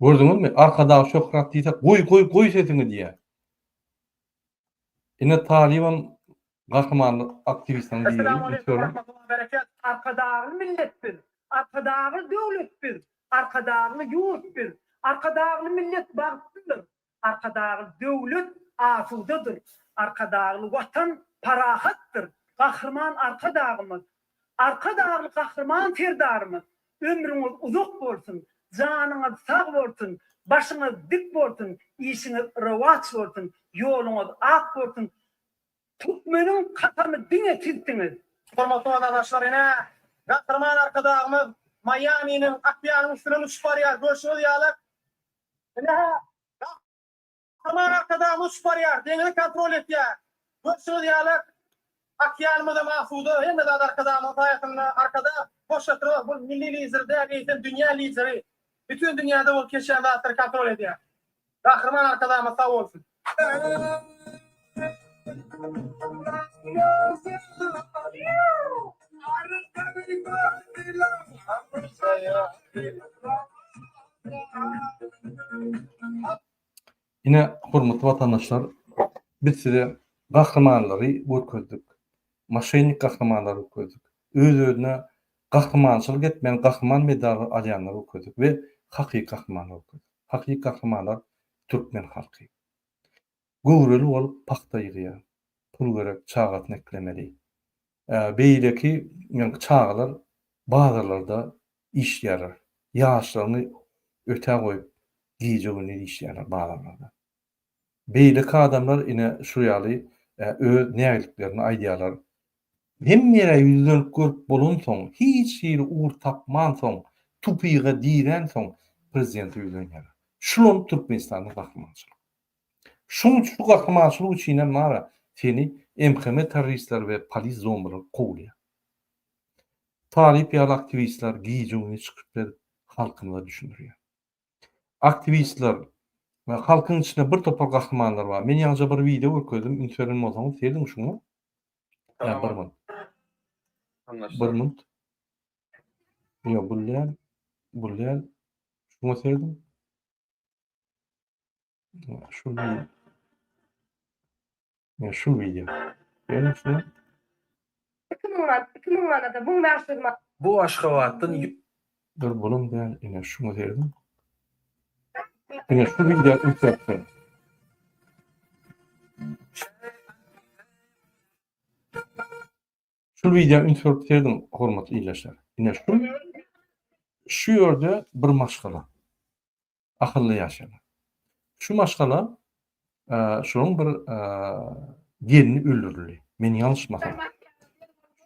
Gördüňizmi? Arkadaky şöhret diýse, goý sesini diýär. Ine Taliban gahrmanlyk aktivistiniň Esselamu aleyküm diýýär. rahmetullahi berekat. Arkadagy milletdir. Arkadagy döwletdir. Arkadagy ýurtdir. Arkadagy millet bagtdyr. Arkadagy döwlet asudadyr. Arkadagy watan parahatdyr. Gahrman arkadagymyz. Arkadagy gahrman terdarymyz. Ömrüňiz uzak bolsun. Janyňyz sag bolsun, başyňyz dik bolsun, işiňiz rewat bolsun, ýoluňyz ak bolsun. Türkmeniň katamy diňe tiltiňiz. Hormatly arkadaşlar, ene gahrman arkadagymyz Miami'nin Akbiýanyň üstüne uçup barýar, görüşürüz ýaly. Ene gahrman arkadagymyz uçup barýar, deňizi kontrol etýär. Görüşürüz ýaly. Akbiýanymyza mahsuda, hem de arkadagymyz haýatyny arkada boşatyryp, bu milli liderde, ýa-da dünýä lideri. Bütün dünyada ol keçen zatları kontrol ediyor. Gahrman arkadaşımız sağ olsun. Yine hurmatly vatandaşlar, biz size gahrymanlary görkezdik. Maşenik gahrymanlary görkezdik. Öz-özüne gahrymançylyk etmeyen gahryman medali alýanlary görkezdik we hakyky gahrymanlar görkezdik. Hakyky gahrymanlar türkmen halky. Gowrely bolup paxta ýygýar. Pul gerek, çagat neklemeli. Beýleki çağlar bazarlarda iş ýarar. Ýaşlaryny öte goýup giýjegini iş ýarar bazarlarda. Beýleki adamlar ine şu ýaly öz nägeliklerini aýdýarlar. Hemmere ýüzlenip görüp bolan soň, hiç ýeri uğur tapman soň, tupyga diýen soň prezident ýüzlenýär. Şulam Türkmenistanyň gahrymançylygy. Şoň şu gahrymançylyk üçin mara seni MHM terroristler we polis zombiler kowlýar. Talip ýaly aktivistler giýjegini çykyp halkyny düşünýär. Aktivistler ve halkın içinde bir topar gahrymanlar var. Men ýalnıja bir video görkezdim, internet bolsaňyz seýdim şunu. Ya bir minut. Bir minut. Yo, bulyal. Şunu seýdim. Şu video. Görün şunu. 2000 manada bu mäşhur Bu Aşgabatdan Dur bulum ben yine şunu seýdim. Yine şu video üstüne. Şu video üstüne hormatly ýerleşler. Yine şu ýerde bir maşgala. Akıllı ýaşaýar. Şu maşgala şonuň bir gelini öldürüli. Men ýalňyşmasam.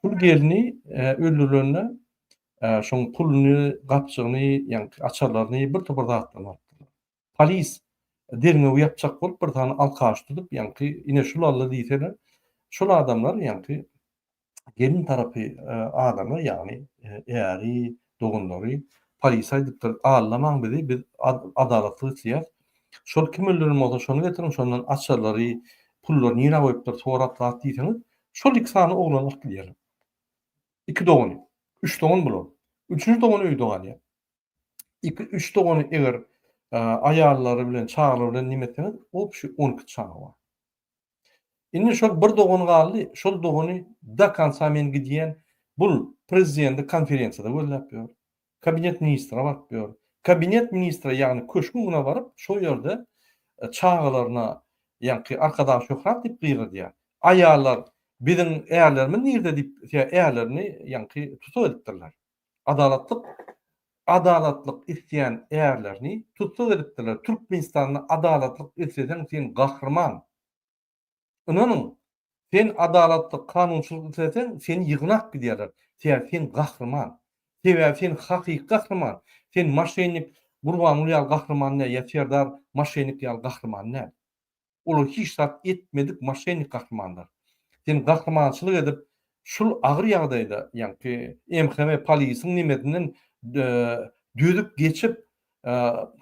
Şu gelini öldürülene şoň puluny, gapçygyny, ýani açarlaryny bir topar dağıtdylar. Polis derine uýapjak bolup bir tane alkaş tutup, ýani ine şularla diýseler, şol adamlar ýani gelin tarapy adamlar, ýani äri, dogunlary polis aýdypdyr, "Allamaň bizi, biz adalatly isleýär. Şol kim öldürülmeli bolsa şonu getirin, şondan açarlary, pullaryny ýene goýupdyr, soratlat" diýseňiz, şol iki sany oglan alyp gidýärler. 2 dogun, 3 dogun bular. 3-nji dogun öýde galýar. 2-3 dogunu eger aýallary bilen, çağlary bilen nimetiniz, opşy 12 çağı bar. Indi şol bir dogun galdy, şol dogunu da kansa men gidýän bul prezidenti konferensiýada görläpýär. Kabinet ministri barpýar. Kabinet ministri ýagny köşküne baryp, şo ýerde çağlaryna ýani arkada şöhrat diýip gyrydýar. Aýallar bizim äýerlerimiz nerede diýip äýerlerini ýani tutup edipdirler. Adalatlyk isleýän äýerlerini tutup edipdirler. Türkmenistanyň adalatlyk isleýän sen gahrman. Onuň sen adalatlyk kanunçylyk isleýän sen ýygnak gidýärler. Sen gahrman. Sen hakyky gahrman. Sen maşenik Gurban Ulyal gahrman ne, Ýeterdar maşenik ýal gahrman ne? Olar hiç sat etmedik maşenik gahrmanlar. Sen gahrmançylyk edip şul agyr ýagdaýda, ýani MHM polisiň nimetinden dödüp geçip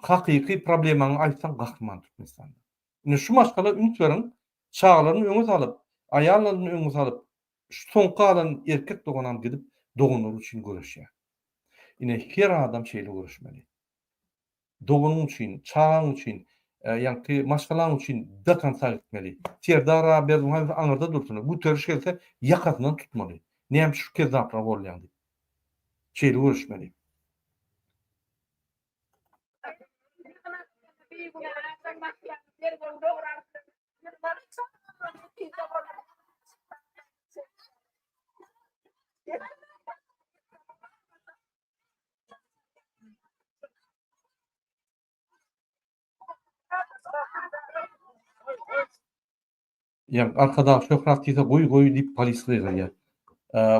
hakyky problemany aýtsan gahrman Türkmenistanda. Ine şu maşgala ümit beriň, çağlaryny öňe salyp, aýallaryny öňe salyp, şu soňky alan erkek doganam gidip dogunlar üçin görüşýär. Ine her adam şeýle görüşmeli. Dogunun üçin, çağın üçin, ýani maşgalaň üçin da kansa etmeli. Serdar bir aňyrda dursun. Bu törüş gelse ýakatyndan tutmaly. Näme şu kezapra bolýar. Şeýle görüşmeli. Yani arkada şöhret diýse goý diýip polis gyrýar.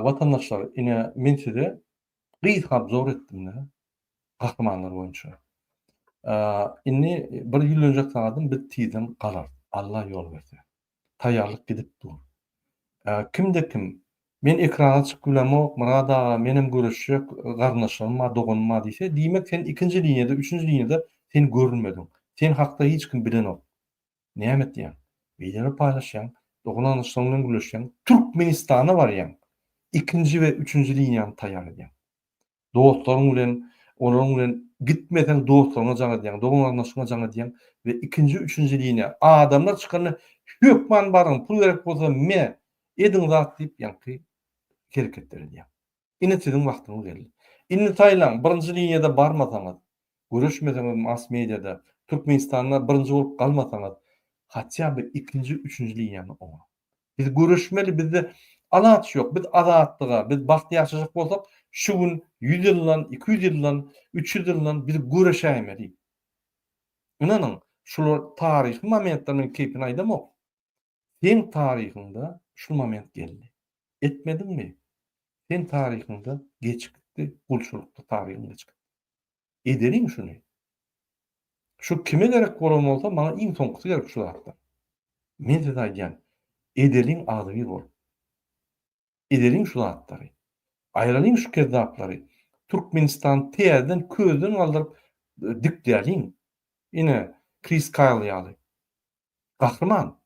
Vatandaşlar ine men size gysgap zor etdim-de gahrmanlar boýunça. Inni bir ýyl önce sanadım bir tizim galar. Allah ýol berse. Taýýarlyk gidip dur. Kimde kim? Men ekrana çykyp bilemok, murada menim görüşjek garnaşym, dogunma diýse, diýmek sen ikinji liňede, üçüncü liňede sen görünmedin. Sen hakda hiç kim bilenok. Näme etdiň? Video paylaşýan, dogunanyşlaryň güleşýän, Türkmenistana barýan. ikinci ve üçüncü linýany taýýar edýän. Dostlaryň bilen, olaryň bilen gitmeden dostlaryňa jaň edýän, doganlaşyňa jaň edýän ve ikinji, üçüncü linýa. Adamlar çykany hökman baryn, pul gerek bolsa me ediň zat diýip ýa-ni hereketler edýän. Ine sizin wagtyňyz geldi. Inni taýlan birinji linýada barmasaňyz, görüşmeseňiz mass mediada, Türkmenistanda birinji bolup galmasaňyz, hatça bir ikinji, üçüncü linýany oňa. Biz görüşmeli, bizde alat yok. Biz azatlyga, biz baxty ýaşaşak bolsak, şu gün 100 ýyldan, 200 ýyldan, 300 ýyldan biz görüşäýmeli. Inanyň, şular taryhy momentlaryň kepini aýdamok. Sen taryhynda şu moment geldi. Etmedinmi? Sen taryhynda geçikdi, gulçulukda taryhyň geçikdi. Ederiň şunu. Şu kime gerek bolan bolsa, maňa iň soňkysy gerek şu zatda. Men size aýdýan, ederiň adyby bol. Ederiň şu zatlary. Aýralyň şu kezaplary. Türkmenistan täzeden közden aldyryp dikdäliň. Ine Chris Kyle ýaly. Gahrman.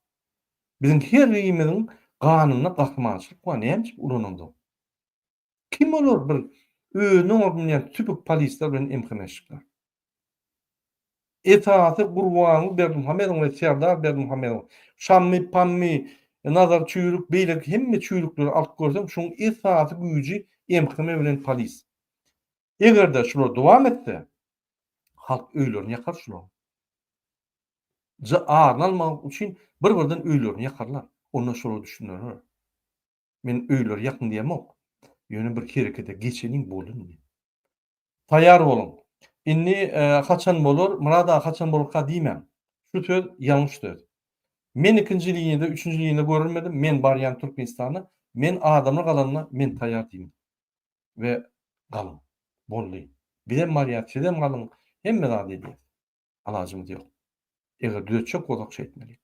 Bizim her ýerimiziň ganynyna gahrymançylyk bar. Näme ulanandy? Kim olur bir özüne olmayan tüpük polisler bilen emkemleşikler? Etaty Gurbanly Berdimuhammedow we Serdar Berdimuhammedow. Şammy, Pammy, Nazar çüýrük, beýlek hemme çüýrükleri alyp görsem, şoň etaty güýji emkeme bilen polis. Egerde şular dowam etse, halk öýlerini ýakar şular. Arnalmak üçin bir-birden öýlerini ýakarlar. Onda şolar düşünýär. Men öýler ýakyn diýemok. Ýöne bir herekete geçeniň bolun. Taýýar bolun. Inni haçan bolur, murada haçan bolurka diýmem. Şu söz ýalňyş söz. Men ikinji linýada, üçüncü linýada görülmedim. Men barýan Türkmenistany, men adamlar galanyna men taýýar diýim. We galyn. Bolly. Bilen mariýat, sizem galyn. Hemme zat edýär. Alajymyz ýok. Eger düzetsek bolak şey etmeli.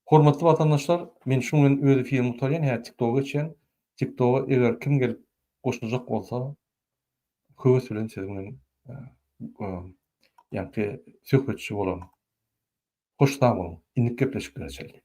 Hormatly watandaşlar, men şu gün öz film mutaryan her TikTok'a geçen. TikTok'a eger kim gelip goşulacak bolsa, köwes bilen sizin ýa-ni söhbetçi bolan. Hoşda bolun. Indik gepleşip gireçeli.